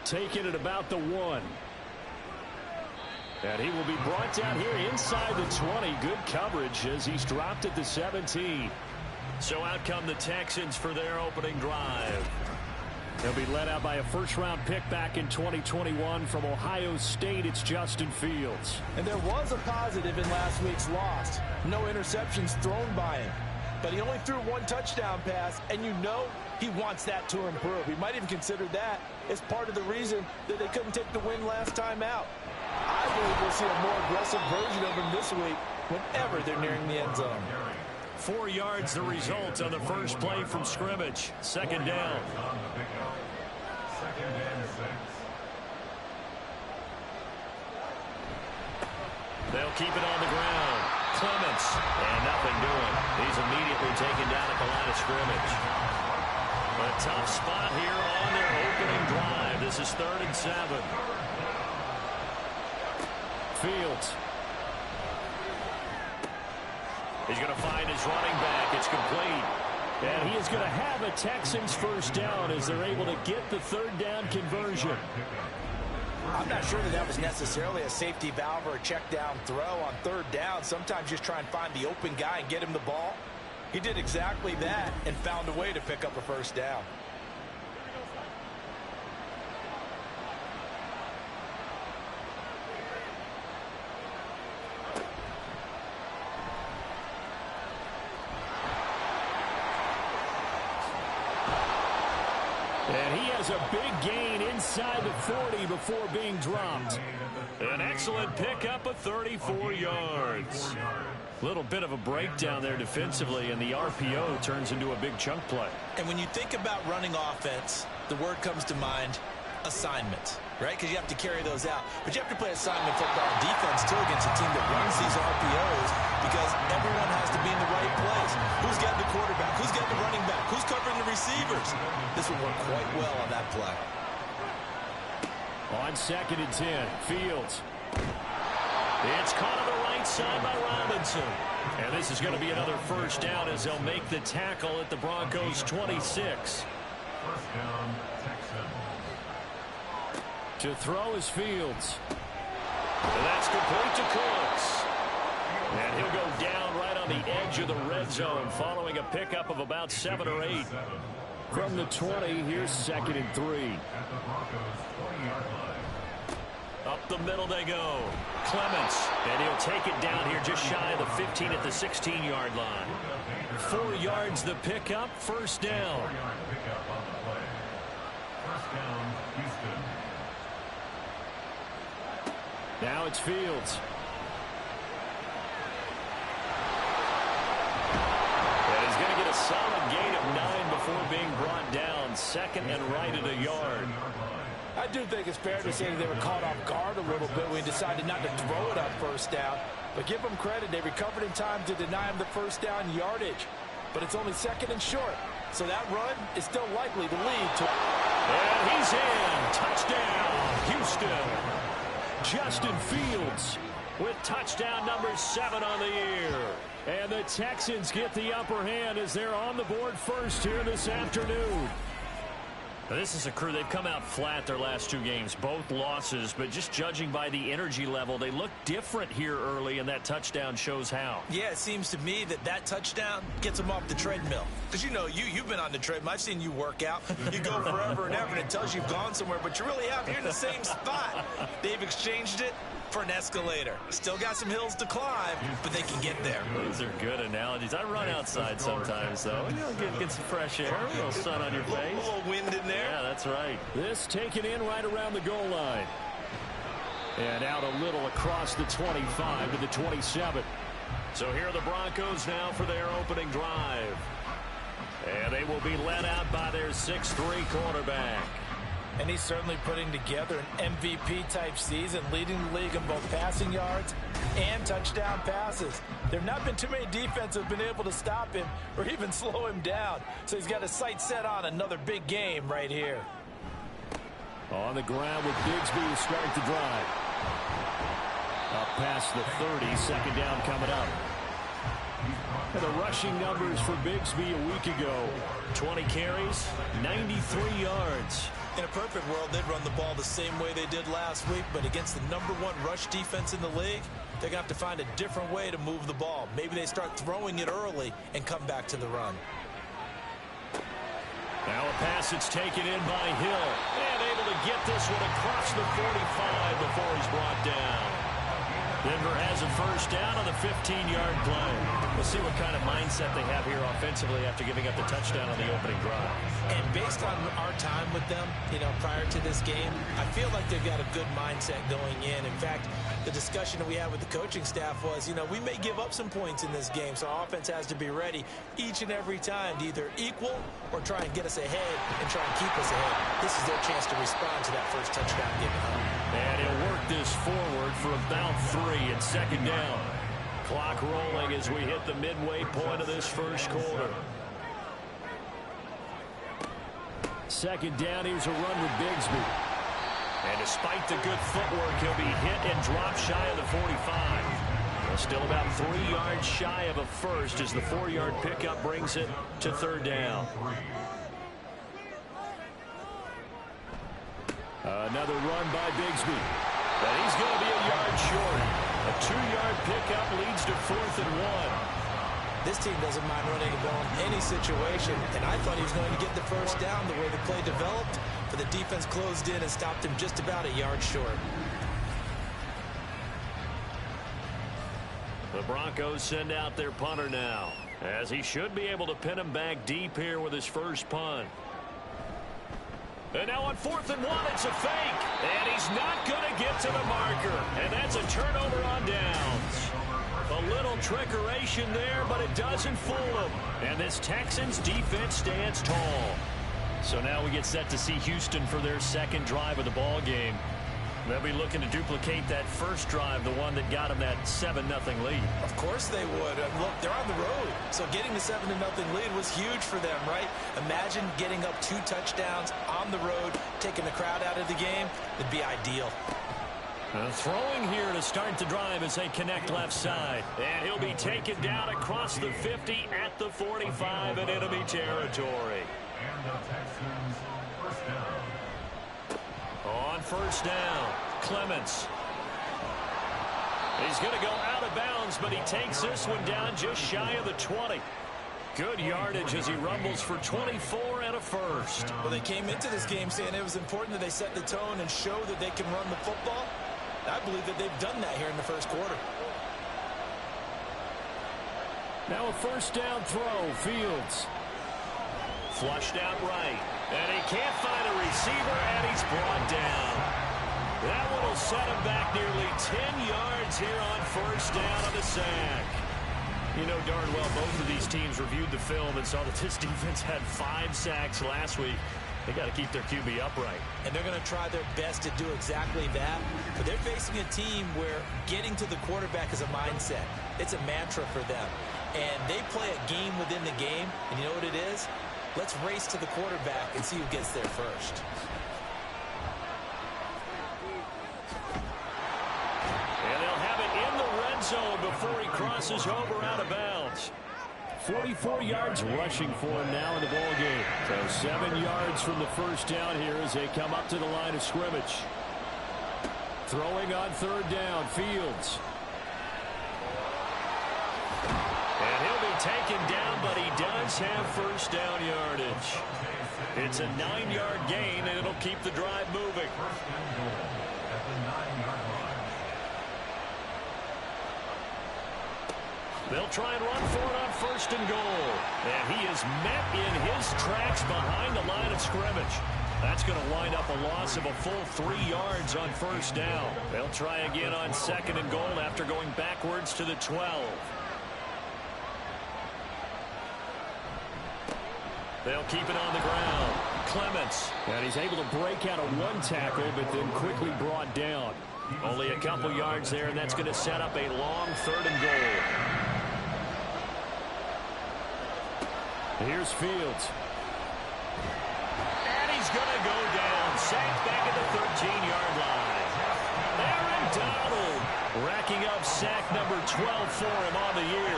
Taking it about the 1. And he will be brought down here inside the 20. Good coverage as he's dropped at the 17. So out come the Texans for their opening drive. They'll be led out by a first-round pick back in 2021 from Ohio State. It's Justin Fields. And there was a positive in last week's loss. No interceptions thrown by him. But he only threw 1 touchdown pass, and you know he wants that to improve. He might even consider that as part of the reason that they couldn't take the win last time out. I believe we'll see a more aggressive version of him this week whenever they're nearing the end zone. 4 yards the result on the first play from scrimmage. Second down. They'll keep it on the ground. Clements, and nothing doing. He's immediately taken down at the line of scrimmage. A tough spot here on their opening drive. This is 3rd and 7. Fields. He's going to find his running back. It's complete. And he is going to have a Texans first down as they're able to get the 3rd down conversion. I'm not sure that was necessarily a safety valve or a check down throw on 3rd down. Sometimes just try and find the open guy and get him the ball. He did exactly that and found a way to pick up a first down. And he has a big gain inside the 40 before being dropped. An excellent pickup of 34 yards. Little bit of a breakdown there defensively, and the RPO turns into a big chunk play. And when you think about running offense, the word comes to mind, assignment, right? Because you have to carry those out. But you have to play assignment football defense, too, against a team that runs these RPOs because everyone has to be in the right place. Who's getting the quarterback? Who's getting the running back? Who's covering the receivers? This will work quite well on that play. On 2nd and 10, Fields. It's caught on the right side by Robinson. And this is going to be another first down as they'll make the tackle at the Broncos' 26. First down, Texans. To throw is Fields. And that's complete to Cooks. And he'll go down right on the edge of the red zone following a pickup of about 7 or 8. From the 20, here's 2nd and 3. At the Broncos' 20-yard line. Up the middle they go. Clements, and he'll take it down here just shy of the 15 at the 16-yard line. 4 yards the pickup, first down. 4-yard pickup on the play. First down, Houston. Now it's Fields. And he's going to get a solid gain of 9 before being brought down. 2nd and right at a yard. I do think it's fair to say that they were caught off guard a little bit when he decided not to throw it up first down. But give them credit. They recovered in time to deny him the first down yardage. But it's only 2nd and short. So that run is still likely to lead to... And he's in. Touchdown, Houston. Justin Fields with touchdown number 7 on the year. And the Texans get the upper hand as they're on the board first here this afternoon. This is a crew. They've come out flat their last 2 games, both losses, but just judging by the energy level, they look different here early, and that touchdown shows how. Yeah, it seems to me that touchdown gets them off the treadmill. Because, you know, you've been on the treadmill. I've seen you work out. You go forever and ever, and it tells you you've gone somewhere, but you're really out here in the same spot. They've exchanged it for an escalator. Still got some hills to climb, but they can get there. Those are good analogies. I run outside sometimes, though. You know, get some fresh air, a little sun on your face. A little wind in there. Yeah, that's right. This taken in right around the goal line. And out a little across the 25 to the 27. So here are the Broncos now for their opening drive. And they will be led out by their 6'3" quarterback. And he's certainly putting together an MVP-type season, leading the league in both passing yards and touchdown passes. There have not been too many defenses that have been able to stop him or even slow him down. So he's got his sights set on another big game right here. On the ground with Bigsby to start the drive. Up past the 30, second down coming up. And the rushing numbers for Bigsby a week ago. 20 carries, 93 yards. In a perfect world, they'd run the ball the same way they did last week, but against the #1 rush defense in the league, they're going to have to find a different way to move the ball. Maybe they start throwing it early and come back to the run. Now a pass that's taken in by Hill. And able to get this one across the 45 before he's brought down. Denver has a first down on the 15-yard play. We'll see what kind of mindset they have here offensively after giving up the touchdown on the opening drive. And based on our time with them, you know, prior to this game, I feel like they've got a good mindset going in. In fact, the discussion that we had with the coaching staff was, you know, we may give up some points in this game, so our offense has to be ready each and every time to either equal or try and get us ahead and try and keep us ahead. This is their chance to respond to that first touchdown given up. And he'll work this forward for about 3 at second down. Clock rolling as we hit the midway point of this first quarter. Second down, here's a run with Bigsby. And despite the good footwork, he'll be hit and dropped shy of the 45. Well, still about 3 yards shy of a first as the 4-yard pickup brings it to third down. Another run by Bigsby. But he's going to be a yard short. A 2-yard pickup leads to 4th and 1. This team doesn't mind running the ball in any situation, and I thought he was going to get the first down the way the play developed, but the defense closed in and stopped him just about a yard short. The Broncos send out their punter now, as he should be able to pin him back deep here with his first punt. And now on 4th and 1, it's a fake. And he's not going to get to the marker. And that's a turnover on downs. A little trickeration there, but it doesn't fool him. And this Texans defense stands tall. So now we get set to see Houston for their second drive of the ball game. They'll be looking to duplicate that first drive, the one that got them that 7-0 lead. Of course they would. Look, they're on the road. So getting the 7-0 lead was huge for them, right? Imagine getting up 2 touchdowns on the road, taking the crowd out of the game. It'd be ideal. Throwing here to start the drive as they connect left side. And he'll be taken down across the 50 at the 45 in enemy territory. And the Texans first down. On first down, Clements. He's going to go out of bounds, but he takes this one down just shy of the 20. Good yardage as he rumbles for 24 and a first. Well, they came into this game saying it was important that they set the tone and show that they can run the football. I believe that they've done that here in the first quarter. Now a first down throw, Fields. Flushed out right. And he can't find a receiver, and he's brought down. That one will set him back nearly 10 yards here on first down on the sack. You know darn well both of these teams reviewed the film and saw that this defense had 5 sacks last week. They got to keep their QB upright. And they're going to try their best to do exactly that. But they're facing a team where getting to the quarterback is a mindset. It's a mantra for them. And they play a game within the game. And you know what it is? Let's race to the quarterback and see who gets there first. And they'll have it in the red zone before he crosses over out of bounds. 44 yards rushing for him now in the ball game. So 7 yards from the first down here as they come up to the line of scrimmage. Throwing on third down, Fields. And he'll be taken down, but he does have first down yardage. It's a 9-yard gain, and it'll keep the drive moving. They'll try and run for it on first and goal. And he is met in his tracks behind the line of scrimmage. That's going to wind up a loss of a full 3 yards on first down. They'll try again on second and goal after going backwards to the 12. They'll keep it on the ground. Clements. And he's able to break out of one tackle, but then quickly brought down. Only a couple yards there, and that's going to set up a long third and goal. Here's Fields. And he's going to go down. Sacked back at the 13-yard line. Aaron Donald racking up sack number 12 for him on the year.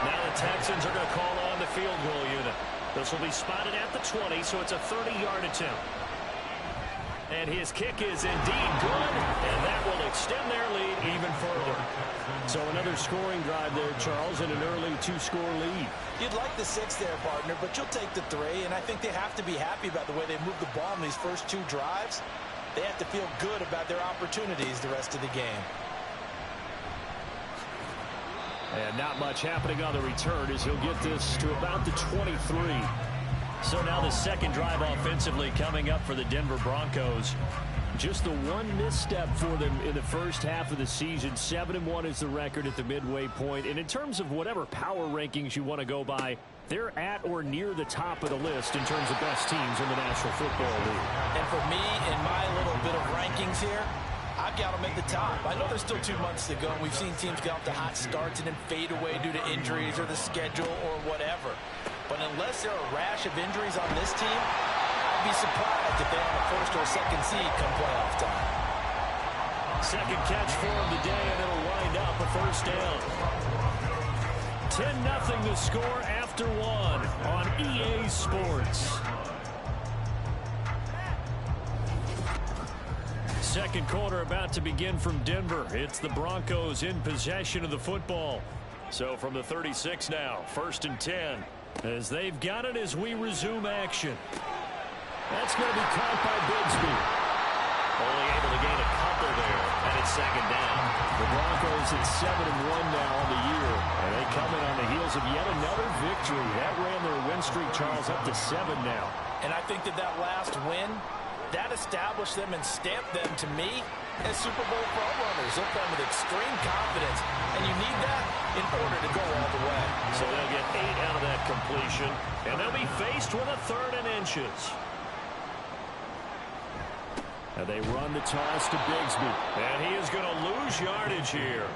Now the Texans are going to call on the field goal unit. This will be spotted at the 20, so it's a 30-yard attempt. And his kick is indeed good, and that will extend their lead even further. So another scoring drive there, Charles, and an early 2-score lead. You'd like the 6 there, partner, but you'll take the 3, and I think they have to be happy about the way they moved the ball in these first 2 drives. They have to feel good about their opportunities the rest of the game. And not much happening on the return as he'll get this to about the 23. So now the second drive offensively coming up for the Denver Broncos. Just the one misstep for them in the first half of the season. 7-1 is the record at the midway point. And in terms of whatever power rankings you want to go by, they're at or near the top of the list in terms of best teams in the National Football League. And for me, in my little bit of rankings here, I've got them at the top. I know there's still 2 months to go, and we've seen teams get off to hot starts and then fade away due to injuries or the schedule or whatever. But unless there are a rash of injuries on this team, I'd be surprised if they're on the first or second seed come playoff time. Second catch for him today, and it'll wind up a first down. 10-0 the score after 1 on EA Sports. Second quarter about to begin from Denver. It's the Broncos in possession of the football. So from the 36 now, 1st and 10. As they've got it as we resume action. That's going to be caught by Bigsby. Only able to gain a couple there, and it's second down. The Broncos at 7-1 now on the year, and they come in on the heels of yet another victory. That ran their win streak, Charles, up to 7 now. And I think that last win, that established them and stamped them, to me, as Super Bowl frontrunners. They're playing with extreme confidence, and you need that in order to go all the way. So they'll get 8 out of that completion, and they'll be faced with a 3rd and inches. And they run the toss to Bigsby, and he is going to lose yardage here.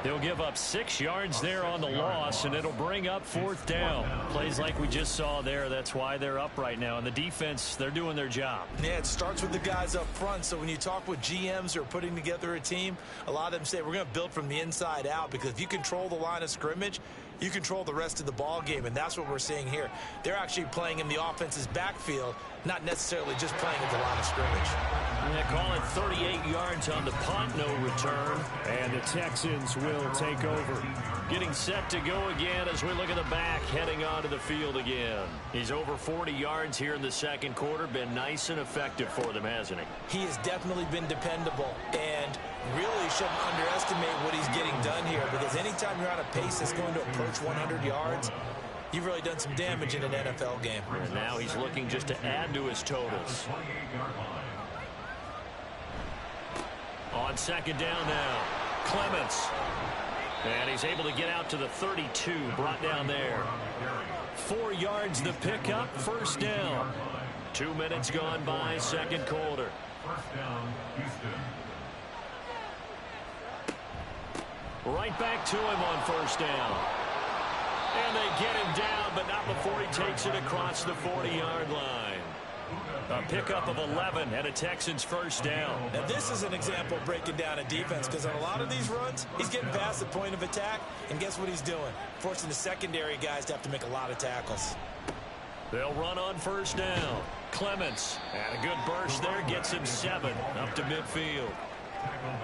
They'll give up 6 yards there on the loss, and it'll bring up 4th down. Plays like we just saw there. That's why they're up right now. And the defense, they're doing their job. Yeah, it starts with the guys up front. So when you talk with GMs who are putting together a team, a lot of them say we're going to build from the inside out, because if you control the line of scrimmage, you control the rest of the ball game, and that's what we're seeing here. They're actually playing in the offense's backfield, not necessarily just playing at the line of scrimmage. They call it 38 yards on the punt, no return, and the Texans will take over. Getting set to go again as we look at the back, heading onto the field again. He's over 40 yards here in the second quarter. Been nice and effective for them, hasn't he? He has definitely been dependable, and really shouldn't underestimate what he's getting done here, because anytime you're on a pace that's going to approach 100 yards, you've really done some damage in an NFL game. And now he's looking just to add to his totals. On second down now, Clements. And he's able to get out to the 32, brought down there. 4 yards the pickup, first down. 2 minutes gone by, second quarter. First down, Houston. Right back to him on first down. And they get him down, but not before he takes it across the 40-yard line. A pickup of 11 and a Texans first down. Now this is an example of breaking down a defense, because on a lot of these runs, he's getting past the point of attack, and guess what he's doing? Forcing the secondary guys to have to make a lot of tackles. They'll run on first down. Clements, and a good burst there, gets him 7 up to midfield.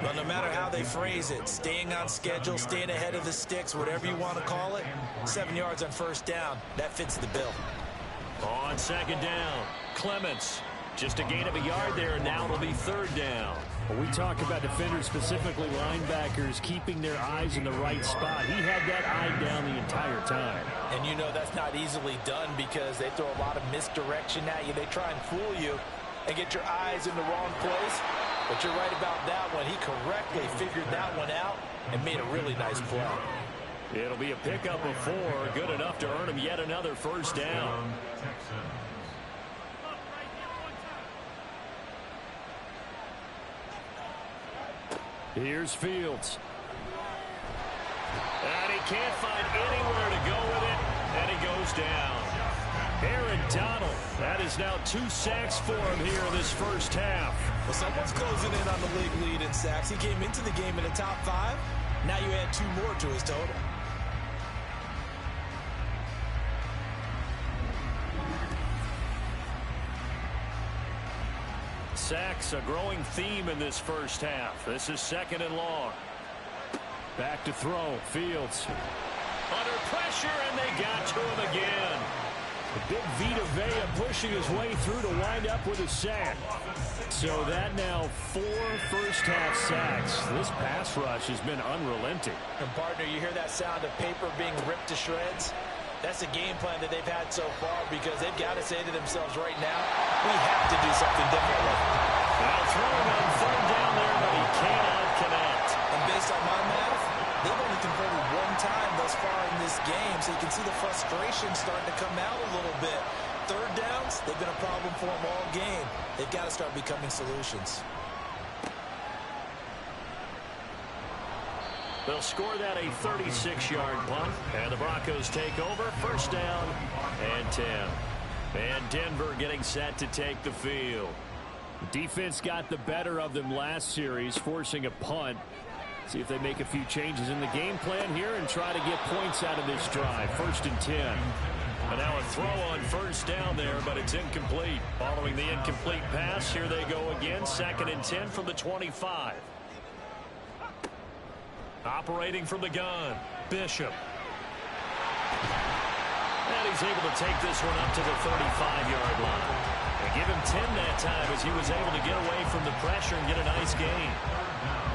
Well, no matter how they phrase it, staying on schedule, staying ahead of the sticks, whatever you want to call it, 7 yards on first down, that fits the bill. On second down, Clements. Just a gain of a yard there, and now it'll be third down. Well, we talk about defenders, specifically linebackers, keeping their eyes in the right spot. He had that eye down the entire time. And you know that's not easily done because they throw a lot of misdirection at you. They try and fool you and get your eyes in the wrong place. But you're right about that one. He correctly figured that one out and made a really nice play. It'll be a pickup of 4, good enough to earn him yet another first down. Here's Fields. And he can't find anywhere to go with it, and he goes down. Aaron Donald, that is now 2 sacks for him here in this first half. Well, someone's closing in on the league lead in sacks. He came into the game in the top 5. Now you add 2 more to his total. Sacks, a growing theme in this first half. This is 2nd and long. Back to throw, Fields. Under pressure, and they got to him again. The big Vita Vea pushing his way through to wind up with a sack. So that now 4 first-half sacks. This pass rush has been unrelenting. And, partner, you hear that sound of paper being ripped to shreds? That's a game plan that they've had so far because they've got to say to themselves right now, we have to do something differently. Now throwing on third down there, but he cannot connect. And based on my math, they've only converted 1 time thus far in this game, so you can see the frustration starting to come out a little bit. Third downs, they've been a problem for them all game. They've got to start becoming solutions. They'll score that a 36-yard punt, and the Broncos take over. First down and 10. And Denver getting set to take the field. The defense got the better of them last series, forcing a punt. See if they make a few changes in the game plan here and try to get points out of this drive. 1st and 10. And now a throw on first down there, but it's incomplete. Following the incomplete pass, here they go again. 2nd and 10 from the 25. Operating from the gun, Bishop. And he's able to take this one up to the 35-yard line. They give him 10 that time as he was able to get away from the pressure and get a nice gain.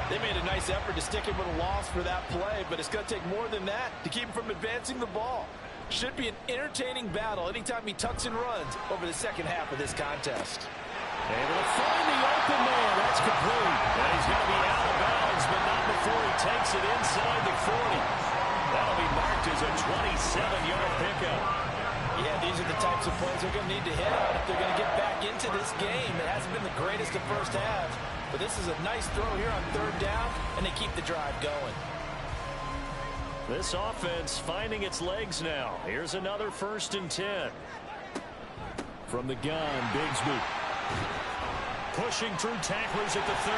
They made a nice effort to stick him with a loss for that play, but it's going to take more than that to keep him from advancing the ball. Should be an entertaining battle anytime he tucks and runs over the second half of this contest. Able to find the open man. That's complete. And he's going to be out of bounds, but not before he takes it inside the 40. That'll be marked as a 27-yard pickup. Yeah, these are the types of plays they're going to need to hit on if they're going to get back into this game. It hasn't been the greatest of first halves, but this is a nice throw here on third down, and they keep the drive going. This offense finding its legs now. Here's another 1st and 10. From the gun, Bigsby. Pushing through tacklers at the 30.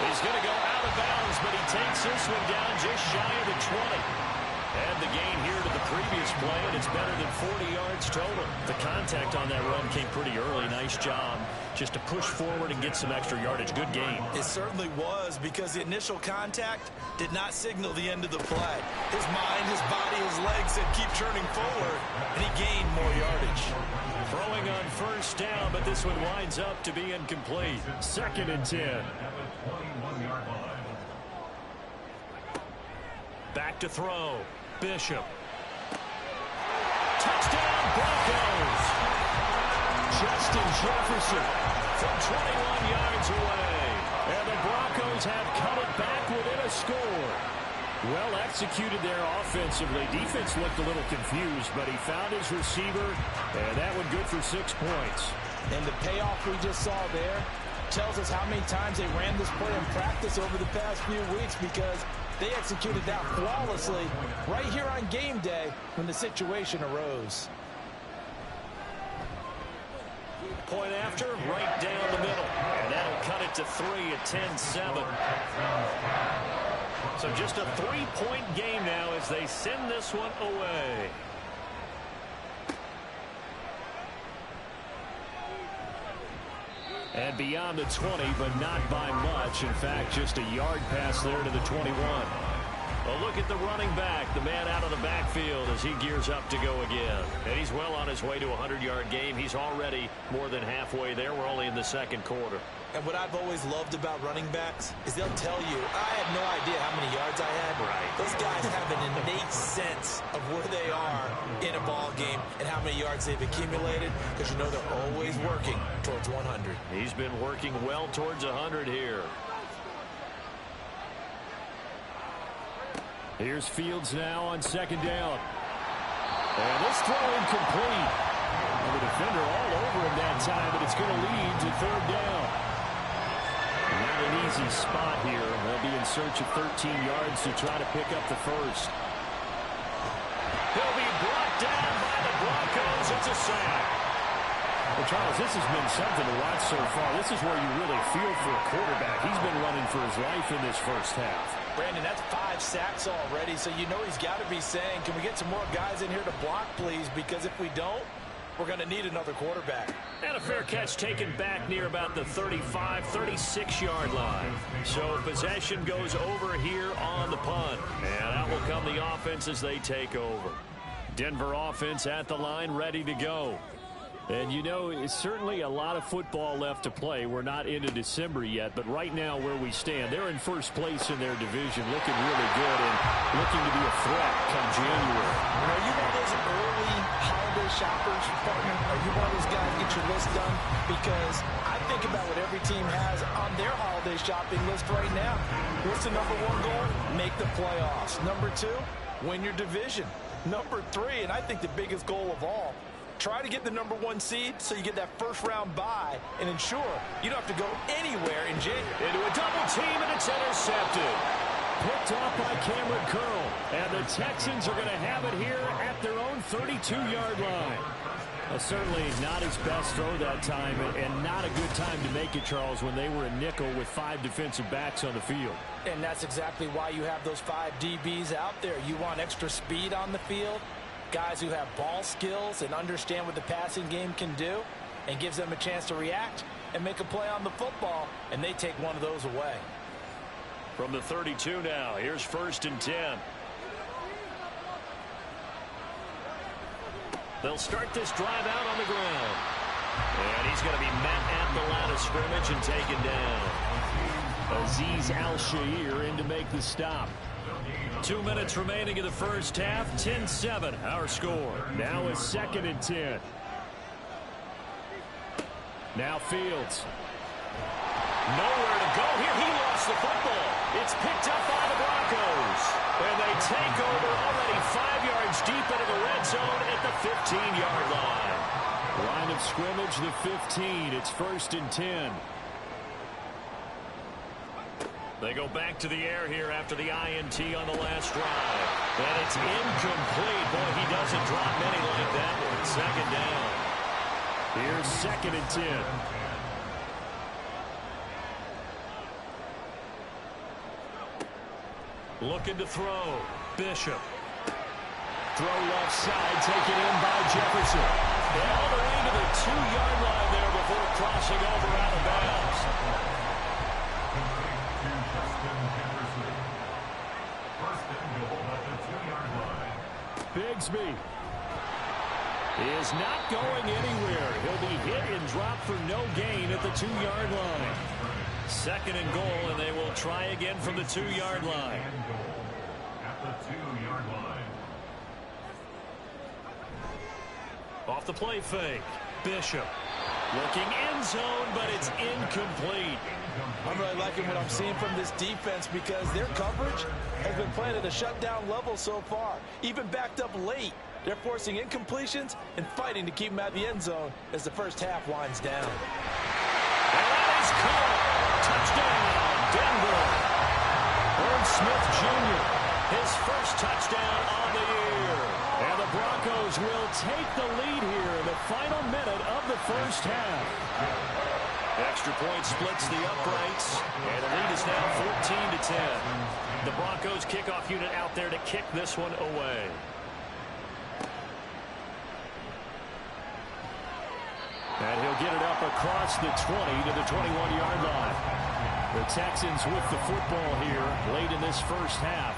He's going to go out of bounds, but he takes this one down just shy of the 20. And the gain here to the previous play, and it's better than 40 yards total. The contact on that run came pretty early. Nice job just to push forward and get some extra yardage. Good game. It certainly was, because the initial contact did not signal the end of the play. His mind, his body, his legs said keep churning forward, and he gained more yardage. Throwing on first down, but this one winds up to be incomplete. 2nd and 10. Back to throw. Bishop. Touchdown, Broncos. Justin Jefferson from 21 yards away. And the Broncos have cut it back within a score. Well executed there offensively. Defense looked a little confused, but he found his receiver, and that one good for 6 points. And the payoff we just saw there tells us how many times they ran this play in practice over the past few weeks, because they executed that flawlessly right here on game day when the situation arose. Point after, right down the middle. And that'll cut it to 3 at 10-7. So just a 3-point game now as they send this one away. And beyond the 20, but not by much. In fact, just a yard pass there to the 21. A look at the running back, the man out of the backfield as he gears up to go again. And he's well on his way to a 100-yard game. He's already more than halfway there. We're only in the second quarter. And what I've always loved about running backs is they'll tell you, I had no idea how many yards I had. Right. Those guys have an innate sense of where they are in a ball game and how many yards they've accumulated, because you know they're always working towards 100. He's been working well towards 100 here. Here's Fields now on second down. And this throw incomplete. And the defender all over him that time, but it's going to lead to third down. Not an easy spot here. They'll be in search of 13 yards to try to pick up the first. He'll be brought down by the Broncos. It's a sack. Well, Charles, this has been something to watch so far. This is where you really feel for a quarterback. He's been running for his life in this first half. Brandon, that's 5 sacks already, so you know he's got to be saying, can we get some more guys in here to block, please? Because if we don't, we're going to need another quarterback. And a fair catch taken back near about the 35, 36-yard line. So possession goes over here on the punt. And out will come the offense as they take over. Denver offense at the line, ready to go. And, you know, it's certainly a lot of football left to play. We're not into December yet, but right now where we stand, they're in first place in their division, looking really good and looking to be a threat come January. You know, you one of those early holiday shoppers, partner? Are you one of those guys get your list done? Because I think about what every team has on their holiday shopping list right now. What's the number 1 goal? Make the playoffs. Number 2, win your division. Number 3, and I think the biggest goal of all, try to get the number 1 seed so you get that first-round bye and ensure you don't have to go anywhere in January. Into a double team, and it's intercepted. Picked off by Cameron Curl. And the Texans are going to have it here at their own 32-yard line. Certainly not his best throw that time, and not a good time to make it, Charles, when they were a nickel with 5 defensive backs on the field. And that's exactly why you have those 5 DBs out there. You want extra speed on the field, guys who have ball skills and understand what the passing game can do, and gives them a chance to react and make a play on the football, and they take one of those away. From the 32 now, here's 1st and 10. They'll start this drive out on the ground. And he's going to be met at the line of scrimmage and taken down. Azeez Al-Shaair in to make the stop. 2 minutes remaining in the first half. 10-7, our score. Now it's 2nd and 10. Now Fields. Nowhere to go here. He lost the football. It's picked up by the Broncos. And they take over already 5 yards deep into the red zone at the 15-yard line. Line of scrimmage, the 15. It's 1st and 10. They go back to the air here after the INT on the last drive. And it's incomplete. Boy, he doesn't drop many like that one. 2nd down. Here's 2nd and 10. Looking to throw. Bishop. Throw left side, taken in by Jefferson. All the way to the 2-yard line there before crossing over out of bounds. Bigsby is not going anywhere. He'll be hit and dropped for no gain at the 2-yard line. 2nd and goal, and they will try again from the 2-yard line. At the 2-yard line. Off the play fake. Bishop looking end zone, but it's incomplete. I'm really liking what I'm seeing from this defense because their coverage has been playing at a shutdown level so far. Even backed up late, they're forcing incompletions and fighting to keep them out of the end zone as the first half winds down. And that is caught. Touchdown, Denver. Irv Smith Jr., his first touchdown on the year. And the Broncos Broncos will take the lead here in the final minute of the first half. Extra point splits the uprights, and the lead is now 14-10. The Broncos kickoff unit out there to kick this one away. And he'll get it up across the 20 to the 21-yard line. The Texans with the football here late in this first half.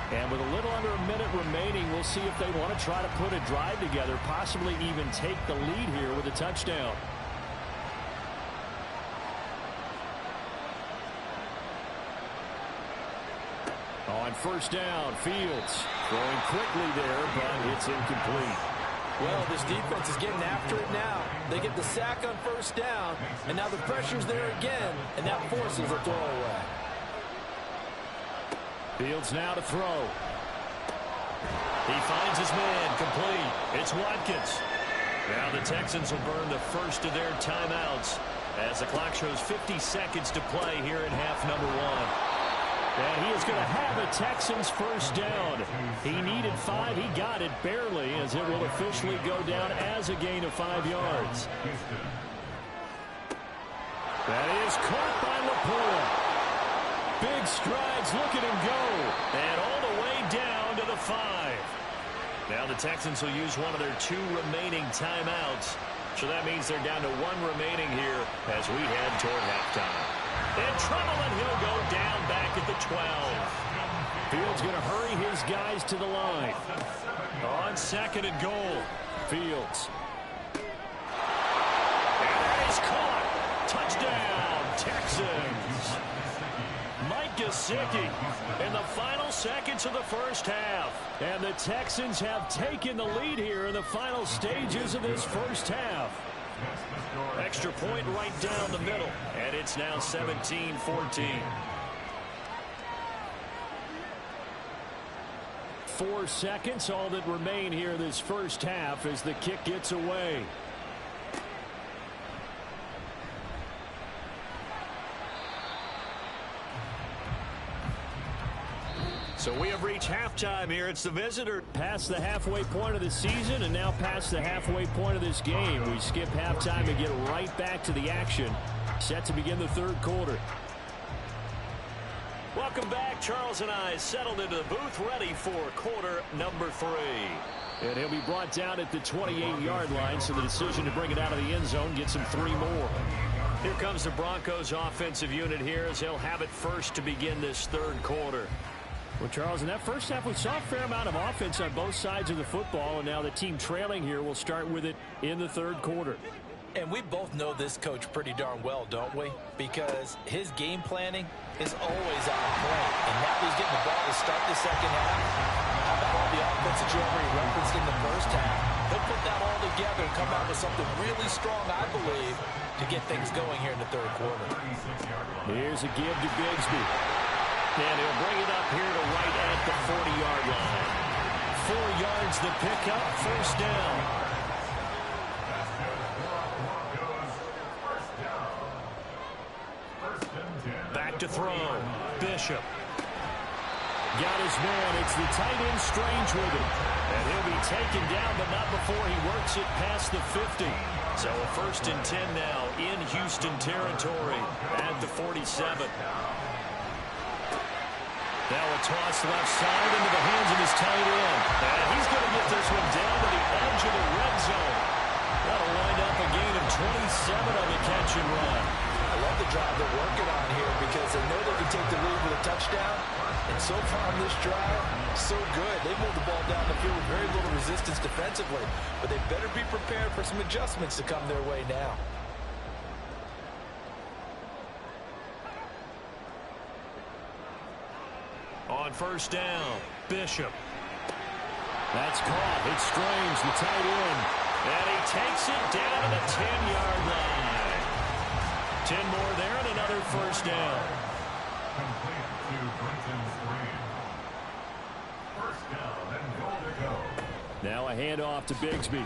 And with a little under a minute remaining, we'll see if they want to try to put a drive together, possibly even take the lead here with a touchdown. On first down, Fields throwing quickly there, but it's incomplete. Well, this defense is getting after it now. They get the sack on first down, and now the pressure's there again, and that forces a throwaway. Fields now to throw. He finds his man, complete. It's Watkins. Now the Texans will burn the first of their timeouts as the clock shows 50 seconds to play here in half number 1. And he is going to have a Texans first down. He needed 5. He got it barely, as it will officially go down as a gain of 5 yards. That is caught by Laporta. Big strides, look at him go. And all the way down to the 5. Now the Texans will use one of their 2 remaining timeouts. So that means they're down to 1 remaining here as we head toward halftime. In trouble, and he'll go down back at the 12. Fields going to hurry his guys to the line. On 2nd and goal, Fields. And that is caught. Touchdown, Texans. Mike Gesicki in the final seconds of the first half. And the Texans have taken the lead here in the final stages of this first half. Extra point right down the middle, and it's now 17-14. 4 seconds, all that remain here this first half as the kick gets away. So we have reached halftime here. It's the visitor past the halfway point of the season and now past the halfway point of this game. We skip halftime and get right back to the action. Set to begin the third quarter. Welcome back. Charles and I settled into the booth ready for quarter number 3. And he'll be brought down at the 28-yard line, so the decision to bring it out of the end zone gets him 3 more. Here comes the Broncos offensive unit here as they'll have it first to begin this third quarter. Well, Charles, in that first half, we saw a fair amount of offense on both sides of the football, and now the team trailing here will start with it in the third quarter. And we both know this coach pretty darn well, don't we? Because his game planning is always on point. And now he's getting the ball to start the second half. How about all the offense that you already referenced in the first half? He'll put that all together and come out with something really strong, I believe, to get things going here in the third quarter. Here's a give to Bigsby. And he'll bring it up here to right at the 40-yard line. 4 yards the pickup, first down. Back to throw. Bishop. Got his man. It's the tight end Strange with him. And he'll be taken down, but not before he works it past the 50. So a 1st and 10 now in Houston territory at the 47. Now a toss left side into the hands of his tight end. And he's going to get this one down to the edge of the red zone. That'll wind up a gain of 27 on the catch and run. I love the drive they're working on here because they know they can take the lead with a touchdown. And so far on this drive, so good. They moved the ball down the field with very little resistance defensively. But they better be prepared for some adjustments to come their way now. On first down, Bishop. That's caught. It's Strange, the tight end. And he takes it down to the 10-yard line. 10 more there and another first down. Complete to Brenton Strange. First down and goal to go. Now a handoff to Bigsby.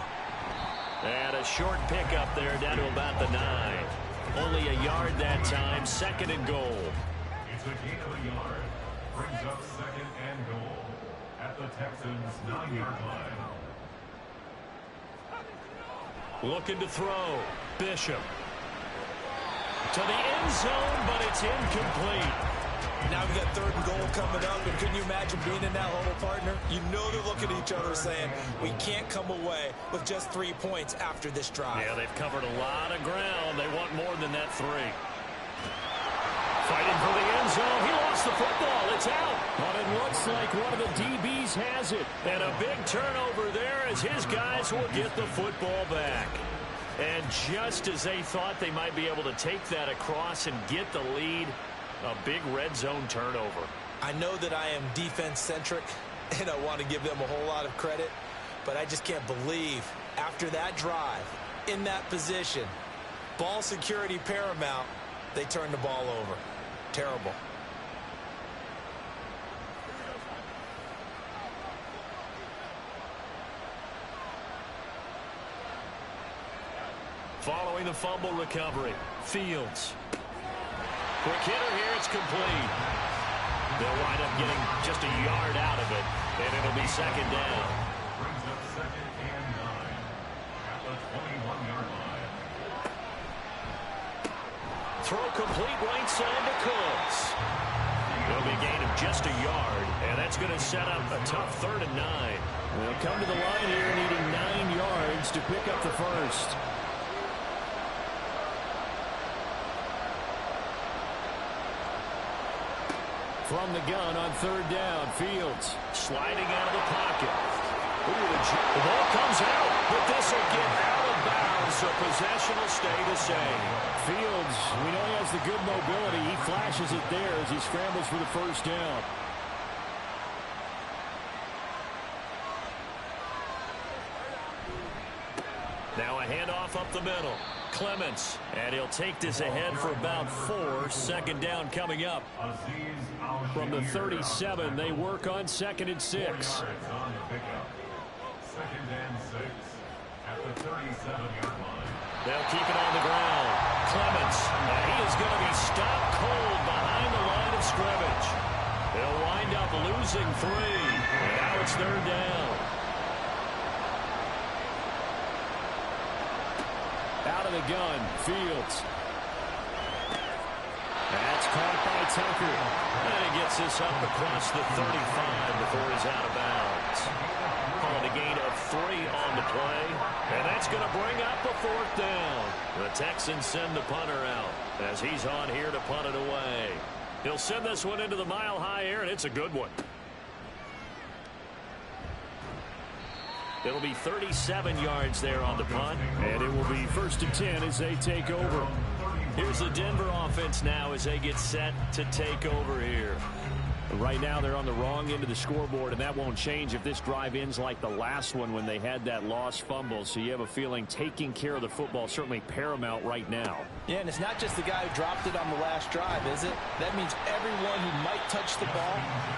And a short pickup there down to about the 9. Only a yard that time, 2nd and goal. It's a gain of a yard. Brings up 2nd and goal at the Texans' 9-yard line. Looking to throw. Bishop. To the end zone, but it's incomplete. Now we got 3rd and goal coming up, and can you imagine being in that huddle, partner? You know they're looking at each other saying, we can't come away with just 3 points after this drive. Yeah, they've covered a lot of ground. They want more than that 3. Fighting for the end zone. He lost the football. It's out. But it looks like one of the DBs has it. And a big turnover there as his guys will get the football back. And just as they thought they might be able to take that across and get the lead, a big red zone turnover. I know that I am defense-centric, and I want to give them a whole lot of credit, but I just can't believe after that drive, in that position, ball security paramount, they turned the ball over. Terrible. Following the fumble recovery, Fields. Quick hitter here, it's complete. They'll wind up getting just a yard out of it, and it'll be 2nd down. Brings up 2nd and 9 at the 21-yard line. Throw complete right side to Cooks. It'll be a gain of just a yard, and that's going to set up a tough 3rd and 9. They'll come to the line here needing 9 yards to pick up the first. From the gun on 3rd down, Fields sliding out of the pocket. The ball comes out, but this will get out of bounds, so possession will stay the same. Fields, we know he has the good mobility. He flashes it there as he scrambles for the first down. Now a handoff up the middle. Clements, and he'll take this ahead for about 4. 2nd down coming up. From the 37, they work on 2nd and 6. 2nd and 6 at the 37-yard line. They'll keep it on the ground. Clements, and he is going to be stopped cold behind the line of scrimmage. They'll wind up losing 3, and now it's 3rd down. Out of the gun, Fields. That's caught by Tucker. And he gets this up across the 35 before he's out of bounds. Calling a gain of 3 on the play. And that's going to bring up a 4th down. The Texans send the punter out as he's on here to punt it away. He'll send this one into the mile-high air, and it's a good one. It'll be 37 yards there on the punt. And it will be 1st and 10 as they take over. Here's the Denver offense now as they get set to take over here. Right now they're on the wrong end of the scoreboard, and that won't change if this drive ends like the last one when they had that lost fumble. So you have a feeling taking care of the football certainly paramount right now. Yeah, and it's not just the guy who dropped it on the last drive, is it? That means everyone who might touch the ball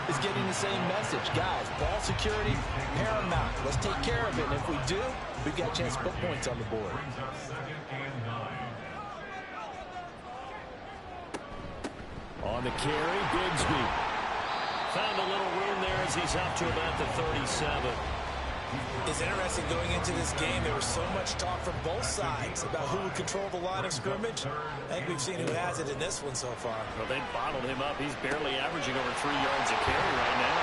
is getting the same message. Guys, ball security, paramount. Let's take care of it, and if we do, we've got a chance to put points on the board. Brings up 2nd and 9. On the carry, Bigsby. Found a little room there as he's up to about the 37. It's interesting going into this game. There was so much talk from both sides about who would control the line of scrimmage. I think we've seen who has it in this one so far. Well, they bottled him up. He's barely averaging over 3 yards a carry right now.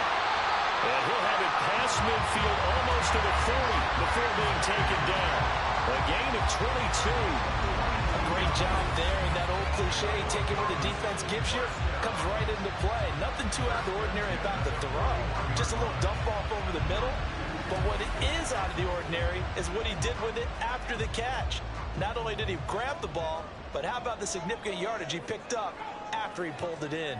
And he'll have it past midfield almost to the 40 before being taken down. A gain of 22. A great job there, and that old cliche, taking what the defense gives you, comes right into play. Nothing too out of the ordinary about the throw. Just a little dump off over the middle. But what is out of the ordinary is what he did with it after the catch. Not only did he grab the ball, but how about the significant yardage he picked up after he pulled it in.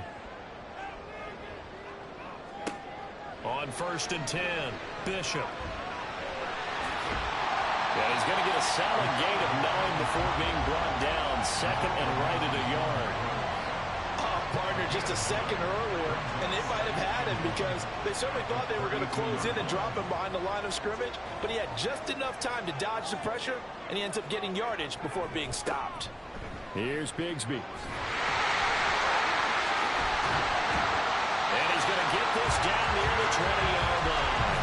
On 1st and 10, Bishop. And he's going to get a solid gain of 9 before being brought down. 2nd and right at a yard. Partner just a second earlier, and they might have had him because they certainly thought they were going to close in and drop him behind the line of scrimmage, but he had just enough time to dodge the pressure, and he ends up getting yardage before being stopped. Here's Bigsby. And he's going to get this down near the 20-yard line.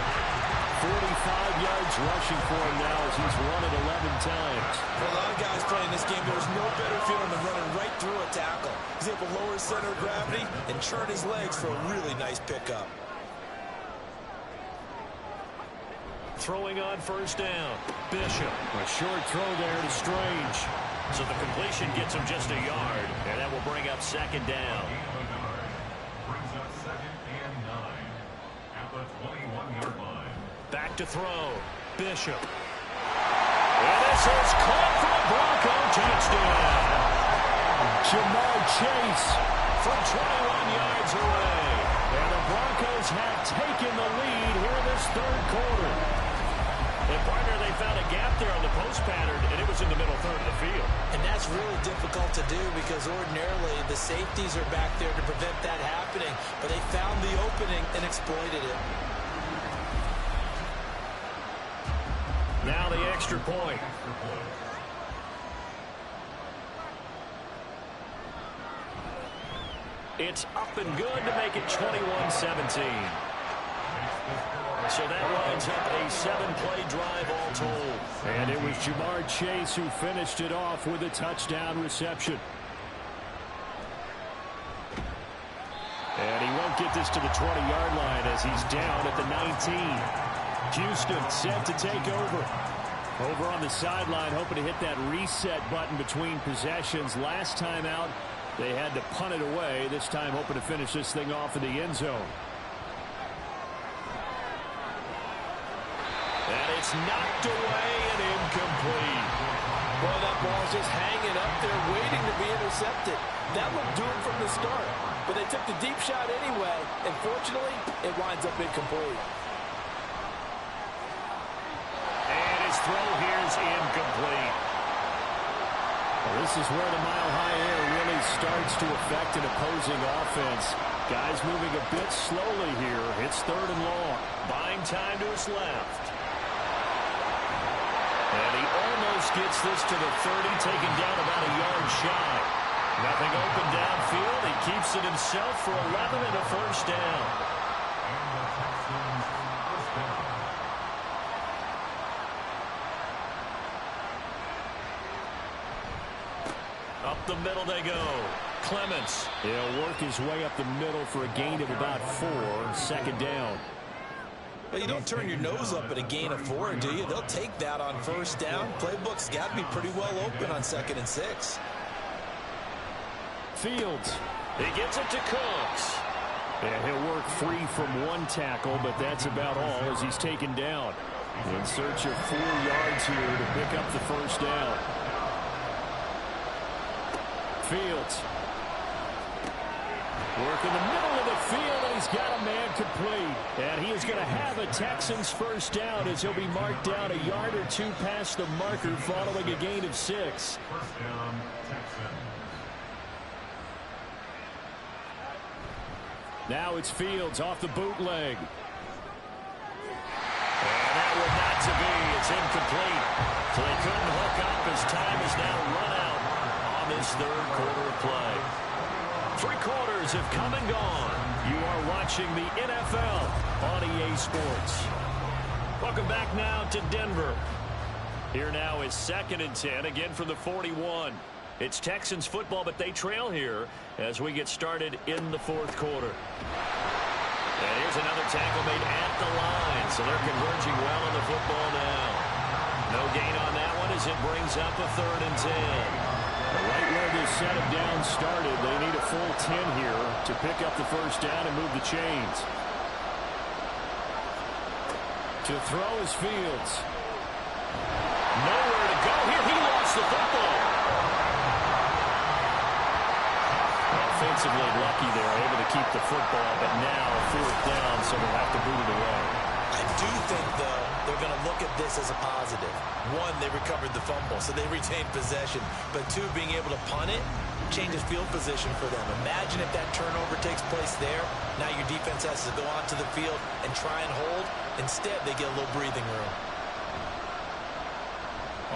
45 yards rushing for him now as he's run it 11 times. For a lot of guys playing this game, there's no better feeling than running right through a tackle. He's able to lower his center of gravity and churn his legs for a really nice pickup. Throwing on first down. Bishop. A short throw there to Strange. So the completion gets him just a yard, and that will bring up second down. Brings up 2nd and 9 at the 21-yard line. Back to throw. Bishop. And this is caught for a Bronco touchdown. Jamar Chase From 21 yards away. And the Broncos have taken the lead here in this third quarter. And partner, they found a gap there on the post pattern, and it was in the middle third of the field. And that's really difficult to do because ordinarily the safeties are back there to prevent that happening. But they found the opening and exploited it. Now the extra point. It's up and good to make it 21-17. So that winds up a 7-play drive all told. And it was Jamar Chase who finished it off with a touchdown reception. And he won't get this to the 20-yard line as he's down at the 19. Houston set to take over. Over on the sideline, hoping to hit that reset button between possessions. Last time out, they had to punt it away. This time hoping to finish this thing off in the end zone. And it's knocked away and incomplete. Well, that ball's just hanging up there waiting to be intercepted. That looked doomed from the start. But they took the deep shot anyway, and fortunately, it winds up incomplete. And his throw here is incomplete. Well, this is where the mile-high air really starts to affect an opposing offense. Guys moving a bit slowly here. It's third and long. Buying time to his left. And he almost gets this to the 30, taken down about a yard shy. Nothing open downfield. He keeps it himself for 11 and a first down. And the Texans first down. Up the middle they go. Clements. He'll work his way up the middle for a gain of about 4. Second down. Well, you don't turn your nose up at a gain of 4, do you? They'll take that on first down. Playbook's got to be pretty well open on 2nd and 6. Fields. He gets it to Cooks. And he'll work free from one tackle, but that's about all as he's taken down. In search of 4 yards here to pick up the first down. Fields. Work in the middle of the field, and he's got a man complete. And he is going to have a Texans first down as he'll be marked down a yard or 2 past the marker following a gain of 6. First down, Texans. Now it's Fields off the bootleg. And that one not to be. It's incomplete. So they couldn't hook up as time is now run out on this third quarter of play. 3 quarters have come and gone. You are watching the NFL on EA Sports. Welcome back now to Denver. Here now is 2nd and 10, again from the 41. It's Texans football, but they trail here as we get started in the fourth quarter. And here's another tackle made at the line, so they're converging well on the football now. No gain on that one as it brings up a 3rd and 10. Right where this set of downs started, they need a full 10 here to pick up the first down and move the chains. To throw is Fields. Nowhere to go here. He lost the football. Offensively lucky there, able to keep the football, but now 4th down, so they'll have to boot it away. I do think, though, they're going to look at this as a positive. 1, they recovered the fumble, so they retained possession. But 2, being able to punt it changes field position for them. Imagine if that turnover takes place there. Now your defense has to go onto the field and try and hold. Instead, they get a little breathing room.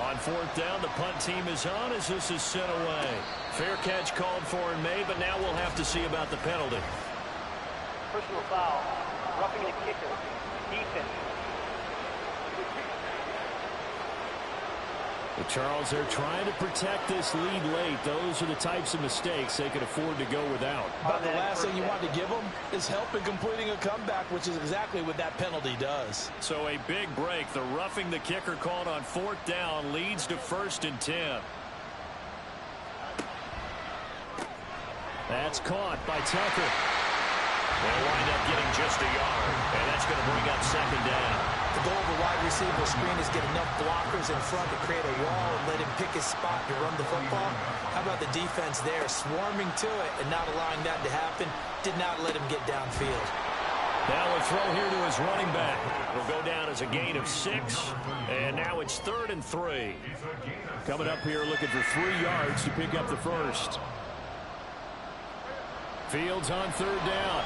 On 4th down, the punt team is on as this is sent away. Fair catch called for and made, but now we'll have to see about the penalty. Personal foul. Roughing the kicker. Defense. But Charles, they're trying to protect this lead late. Those are the types of mistakes they could afford to go without. But the last thing you want to give them is help in completing a comeback, which is exactly what that penalty does. So a big break. The roughing the kicker called on 4th down leads to 1st and 10. That's caught by Tucker. They'll wind up getting just a yard, and that's going to bring up 2nd down. The goal of the wide receiver screen is get enough blockers in front to create a wall and let him pick his spot to run the football. How about the defense there, swarming to it and not allowing that to happen? Did not let him get downfield. Now a throw here to his running back. It'll go down as a gain of 6, and now it's 3rd and 3. Coming up here looking for 3 yards to pick up the first. Fields on 3rd down.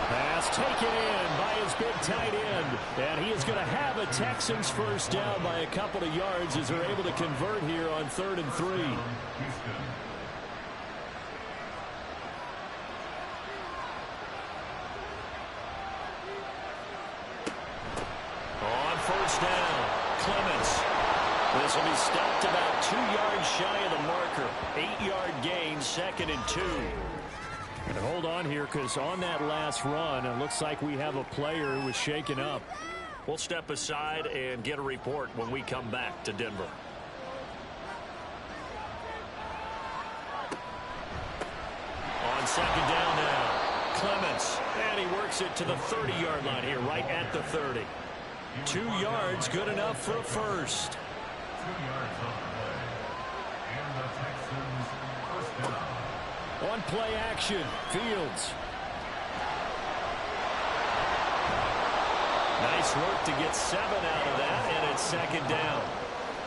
Pass taken in by his big tight end. And he is going to have a Texans first down by a couple of yards as they're able to convert here on 3rd and 3. On 1st down, Clements. This will be stopped about 2 yards shy of the marker. 8-yard gain, 2nd and 2. And hold on here, because on that last run, it looks like we have a player who was shaken up. We'll step aside and get a report when we come back to Denver. On 2nd down now, Clements. And he works it to the 30-yard line here, right at the 30. 2 yards, good enough for a first. 2 yards on the play. And the Texans first down. On play action, Fields. Nice work to get 7 out of that, and it's 2nd down.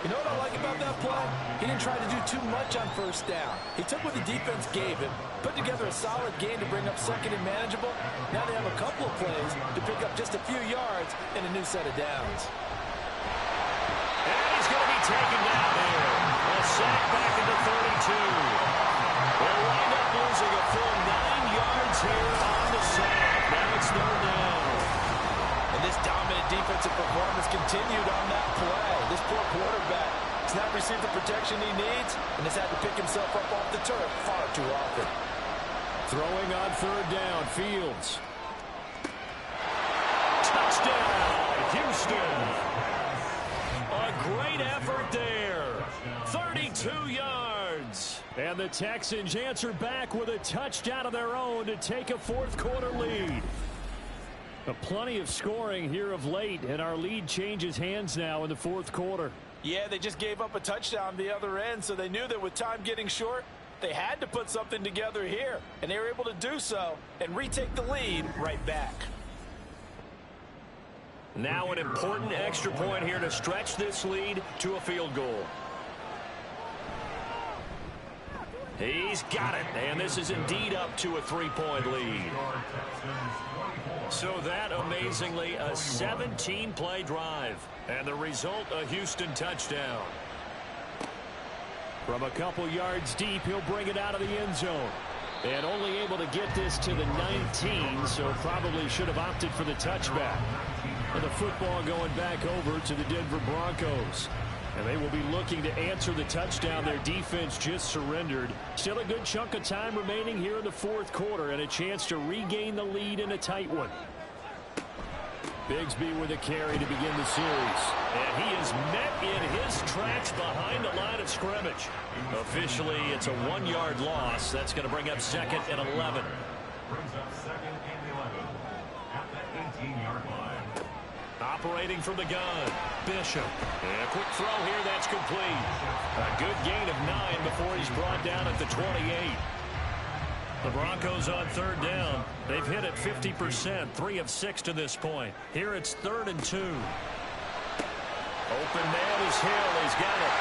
You know what I like about that play? He didn't try to do too much on 1st down. He took what the defense gave him, put together a solid game to bring up 2nd and manageable. Now they have a couple of plays to pick up just a few yards and a new set of downs. And he's going to be taken down there. A sack back into 32. They'll wind up losing a full 9 yards here on the sack. Now it's 3rd down. And this dominant defensive performance continued on that play. This poor quarterback has not received the protection he needs and has had to pick himself up off the turf far too often. Throwing on 3rd down, Fields. Touchdown, Houston. A great effort there. 32 yards. And the Texans answer back with a touchdown of their own to take a 4th quarter lead. Plenty of scoring here of late, and our lead changes hands now in the 4th quarter. Yeah, they just gave up a touchdown the other end, so they knew that with time getting short, they had to put something together here, and they were able to do so and retake the lead right back. Now an important extra point here to stretch this lead to a field goal. He's got it, and this is indeed up to a 3-point lead. So that, amazingly, a 17-play drive. And the result, a Houston touchdown. From a couple yards deep, he'll bring it out of the end zone. And only able to get this to the 19, so probably should have opted for the touchback. And the football going back over to the Denver Broncos. And they will be looking to answer the touchdown their defense just surrendered. Still a good chunk of time remaining here in the 4th quarter and a chance to regain the lead in a tight one. Bigsby with a carry to begin the series. And he is met in his tracks behind the line of scrimmage. Officially, it's a 1-yard loss. That's going to bring up 2nd and 11. Brings up 2nd and 11 at the 18-yard line. Operating from the gun, Bishop. And a quick throw here, that's complete. A good gain of 9 before he's brought down at the 28. The Broncos on 3rd down. They've hit it 50%, 3 of 6 to this point. Here it's 3rd and 2. Open man is Hill. He's got it.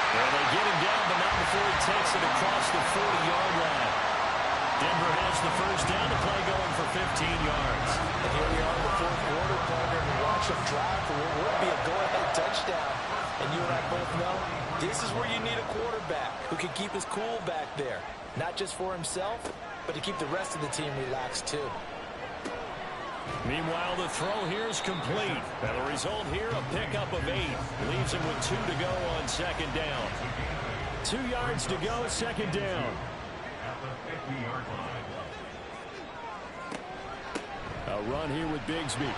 And they get him down, but not before he takes it across the 40-yard line. Denver has the first down, the play going for 15 yards. And here we are in the 4th quarter, partner, and watch them drive for what would be a go-ahead touchdown. And you and I both know this is where you need a quarterback who can keep his cool back there. Not just for himself, but to keep the rest of the team relaxed too. Meanwhile, the throw here is complete. And the result here, a pickup of 8. Leaves him with 2 to go on second down. 2 yards to go, second down. At the 50-yard line. A run here with Bigsby.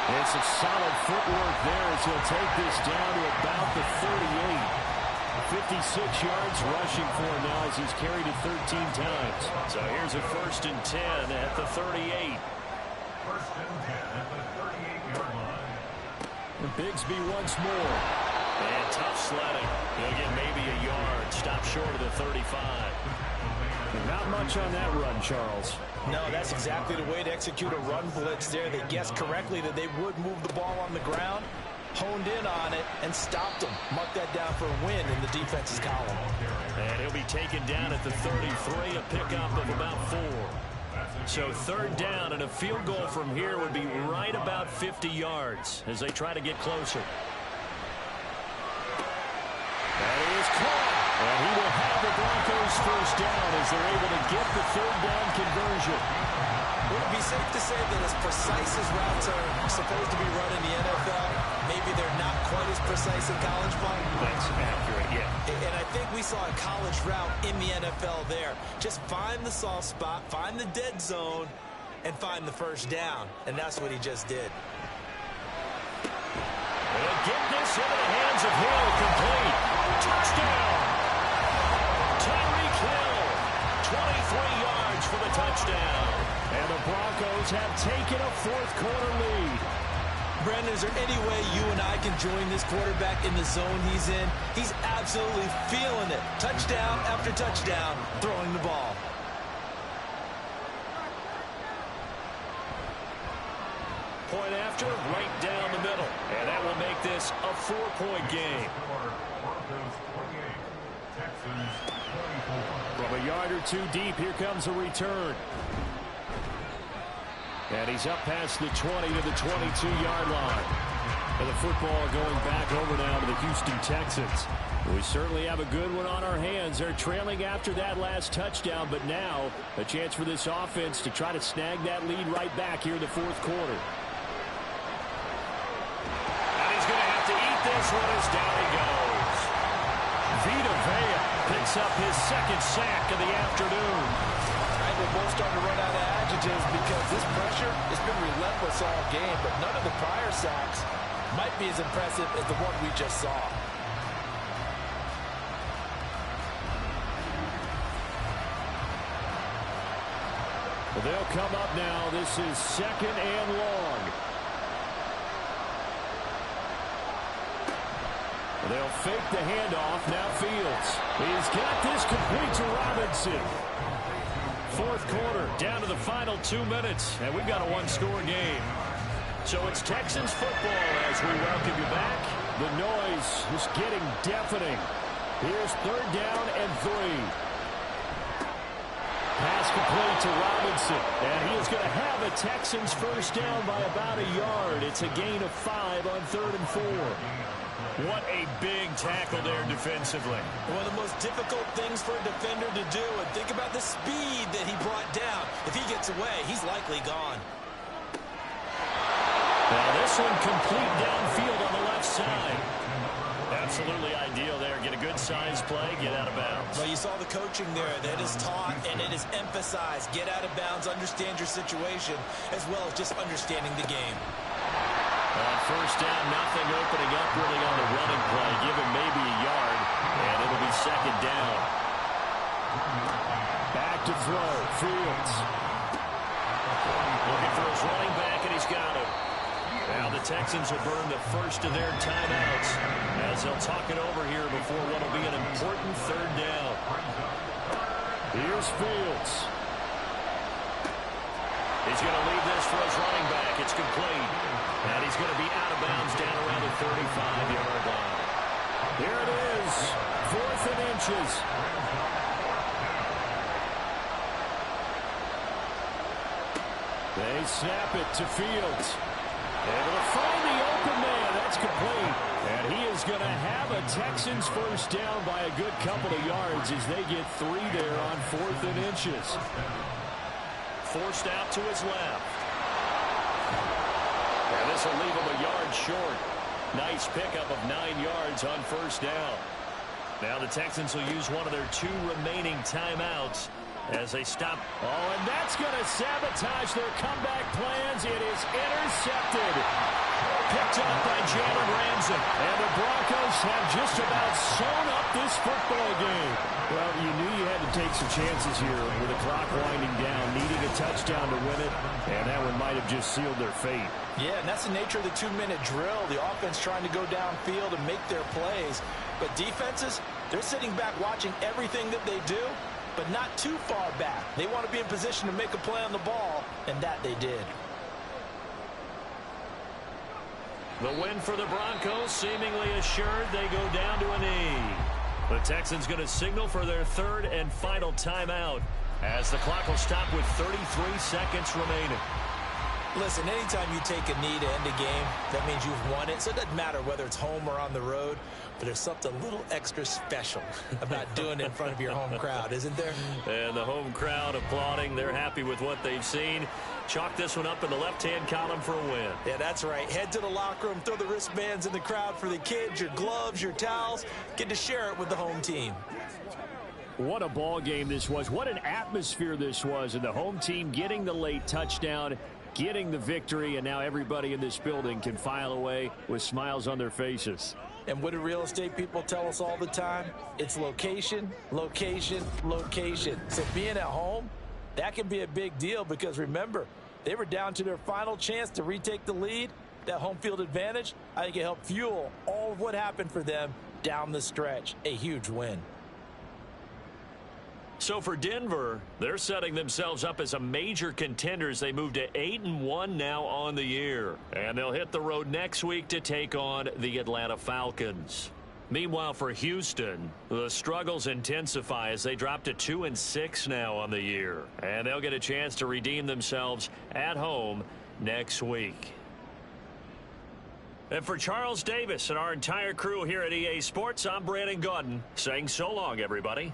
It's a solid footwork there as he'll take this down to about the 38. 56 yards rushing for him now as he's carried it 13 times. So here's a 1st and 10 at the 38. 1st and 10 at the 38-yard line. And Bigsby once more. And tough sledding. He'll get maybe a yard. Stop short of the 35. Not much on that run, Charles. No, that's exactly the way to execute a run blitz there. They guessed correctly that they would move the ball on the ground, honed in on it, and stopped them. Mark that down for a win in the defense's column. And he'll be taken down at the 33, a pickup of about 4. So 3rd down, and a field goal from here would be right about 50 yards as they try to get closer. That is caught. And he will have the Broncos 1st down as they're able to get the 3rd down conversion. Would it be safe to say that as precise as routes are supposed to be run in the NFL, maybe they're not quite as precise in college ball? That's accurate, yeah. And I think we saw a college route in the NFL there. Just find the soft spot, find the dead zone, and find the 1st down. And that's what he just did. They'll get this into the hands of Hill, complete. Touchdown! Tyreek Hill, 23 yards for the touchdown. And the Broncos have taken a 4th quarter lead. Brandon, is there any way you and I can join this quarterback in the zone he's in? He's absolutely feeling it. Touchdown after touchdown, throwing the ball. Point after, right down the middle. And that will make this a 4-point game. Broncos 28, Texans 24. From a yard or 2 deep, here comes a return. And he's up past the 20 to the 22-yard line. And the football going back over now to the Houston Texans. We certainly have a good one on our hands. They're trailing after that last touchdown, but now a chance for this offense to try to snag that lead right back here in the 4th quarter. And he's going to have to eat this one as down he goes. Vita Vea picks up his 2nd sack of the afternoon. We're both starting to run out of adjectives because this pressure has been relentless all game, but none of the prior sacks might be as impressive as the one we just saw. Well, they'll come up now. This is 2nd and long. They'll fake the handoff. Now Fields. He's got this complete to Robinson. 4th quarter, down to the final 2 minutes, and we've got a 1-score game. So it's Texans football as we welcome you back. The noise is getting deafening. Here's 3rd down and 3. Pass complete to Robinson, and he is going to have a Texans 1st down by about a yard. It's a gain of 5 on 3rd and 4. What a big tackle there defensively. One of the most difficult things for a defender to do, and think about the speed that he brought down. If he gets away, he's likely gone. Now this one complete downfield on the left side. Absolutely ideal there. Get a good size play, get out of bounds. Well, you saw the coaching there that is taught and it is emphasized. Get out of bounds, understand your situation, as well as just understanding the game. On 1st down, nothing opening up really on the running play. Give him maybe a yard, and it'll be 2nd down. Back to throw, Fields. Looking for his running back, and he's got him. Now the Texans will burn the 1st of their timeouts as they'll talk it over here before what will be an important 3rd down. Here's Fields. He's going to leave this for his running back. It's complete. And he's going to be out of bounds down around the 35-yard line. Here it is, 4th and inches. They snap it to Fields. Able to find the open man. That's complete. And he is going to have a Texans 1st down by a good couple of yards as they get 3 there on 4th and inches. forced out to his left. And this will leave him a yard short. Nice pickup of 9 yards on first down. Now the Texans will use one of their 2 remaining timeouts as they stop. Oh, and that's going to sabotage their comeback plans. It is intercepted. Picked up by Jalen Ramsey. And the Broncos have just about sewn up this football game. Well, you knew you had to take some chances here with the clock winding down, needing a touchdown to win it, and that one might have just sealed their fate. Yeah, and that's the nature of the 2-minute drill. The offense trying to go downfield and make their plays. But defenses, they're sitting back watching everything that they do, but not too far back. They want to be in position to make a play on the ball, and that they did. The win for the Broncos seemingly assured. They go down to a knee. The Texans going to signal for their 3rd and final timeout as the clock will stop with 33 seconds remaining. Listen, anytime you take a knee to end a game, that means you've won it. So it doesn't matter whether it's home or on the road, but there's something a little extra special about doing it in front of your home crowd, isn't there? And the home crowd applauding. They're happy with what they've seen. Chalk this one up in the left-hand column for a win. Yeah, that's right. Head to the locker room, throw the wristbands in the crowd for the kids, your gloves, your towels. Get to share it with the home team. What a ball game this was. What an atmosphere this was. And the home team getting the late touchdown, getting the victory, and now everybody in this building can file away with smiles on their faces. And what do real estate people tell us all the time? It's location, location, location. So being at home, that can be a big deal because remember, they were down to their final chance to retake the lead. That home field advantage, I think it helped fuel all of what happened for them down the stretch. A huge win. So for Denver, they're setting themselves up as a major contender as they move to 8-1 now on the year. And they'll hit the road next week to take on the Atlanta Falcons. Meanwhile, for Houston, the struggles intensify as they drop to 2-6 now on the year. And they'll get a chance to redeem themselves at home next week. And for Charles Davis and our entire crew here at EA Sports, I'm Brandon Gaudin saying so long, everybody.